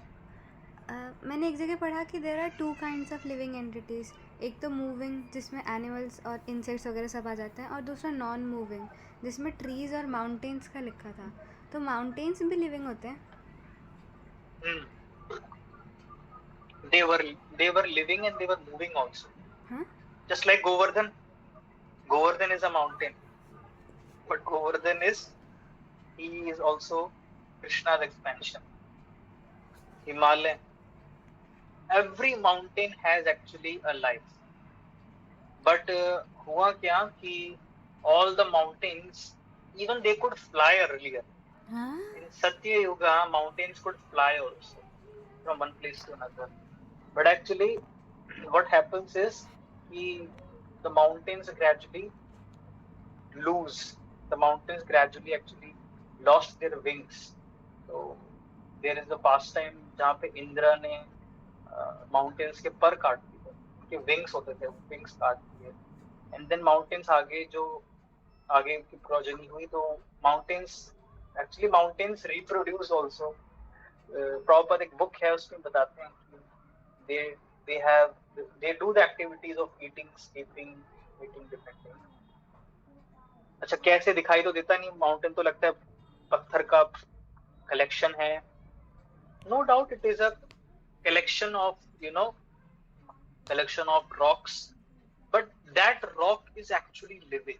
मैंने एक जगह पढ़ा कि there are 2 kinds of living entities, एक तो मूविंग जिसमें एनिमल्स और इंसेक्ट्स वगैरह सब आ जाते हैं, और दूसरा नॉन मूविंग जिसमें ट्रीज़ और माउंटेन्स का लिखा था। तो माउंटेन्स भी लिविंग होते हैं? Hmm. They were living and they were moving also. हाँ? Just like Govardhan. Govardhan is a mountain, but Govardhan he is also Krishna's expansion. Himalayan. Every mountain has actually a life. But हुआ क्या कि all the mountains, even they could fly earlier. हाँ? In Satya Yuga, mountains could fly also from one place to another. But actually, what happens is the mountains gradually lose. The mountains gradually actually lost their wings. So there is a pastime जहाँ पे इंद्र ने mountains के पर काट दिए, उनके wings होते थे, विंग्स काट दिए, एंड देन माउंटेन्स आगे की प्रोजेनी हुई, तो माउंटेन्स रिप्रोड्यूस ऑल्सो। प्रॉपर एक बुक है, उसमें बताते हैं कि they do the activities of eating, sleeping, different things. अच्छा, कैसे दिखाई तो देता नहीं, माउंटेन तो लगता है पत्थर का कलेक्शन है। No doubt it is a collection of rocks, but that rock is actually living.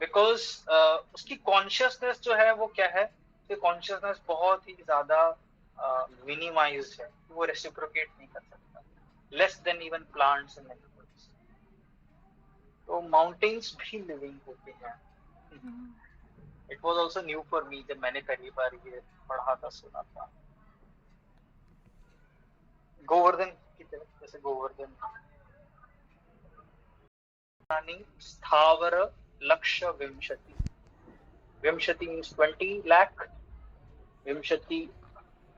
Because उसकी कॉन्शियसनेस जो है वो क्या है, उसकी कॉन्शियसनेस बहुत ही ज्यादा मिनिमाइज्ड है, वो रेसिप्रोकेट नहीं कर सकता, less than even plants and animals. तो माउंटेन्स भी लिविंग होते हैं। It was also new for me जब मैंने पहली बार ये पढ़ा था, सुना था। गोवर्धन की तरह, जैसे गोवर्धन स्थावर लक्ष्य विंशति, विंशति मीन्स 20 लाख, विंशति,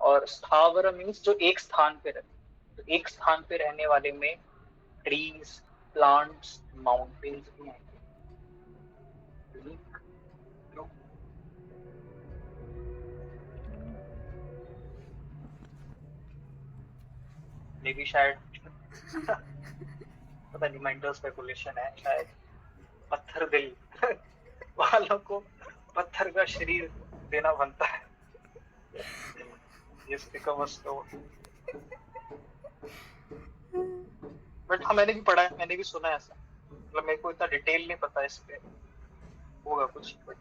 और स्थावर मीन्स जो एक स्थान पे रहते, तो एक स्थान पे रहने वाले में ट्रीज, प्लांट्स, माउंटेन्स भी हैं। मे भी शायद पता नहीं, मेंटल स्पेकुलेशन है, शायद पत्थर दिल वालों को पत्थर का शरीर देना बनता है। बट हाँ, मैंने भी पढ़ा है, मैंने भी सुना है ऐसा, मतलब मेरे को इतना डिटेल नहीं पता इस पे, होगा कुछ, बट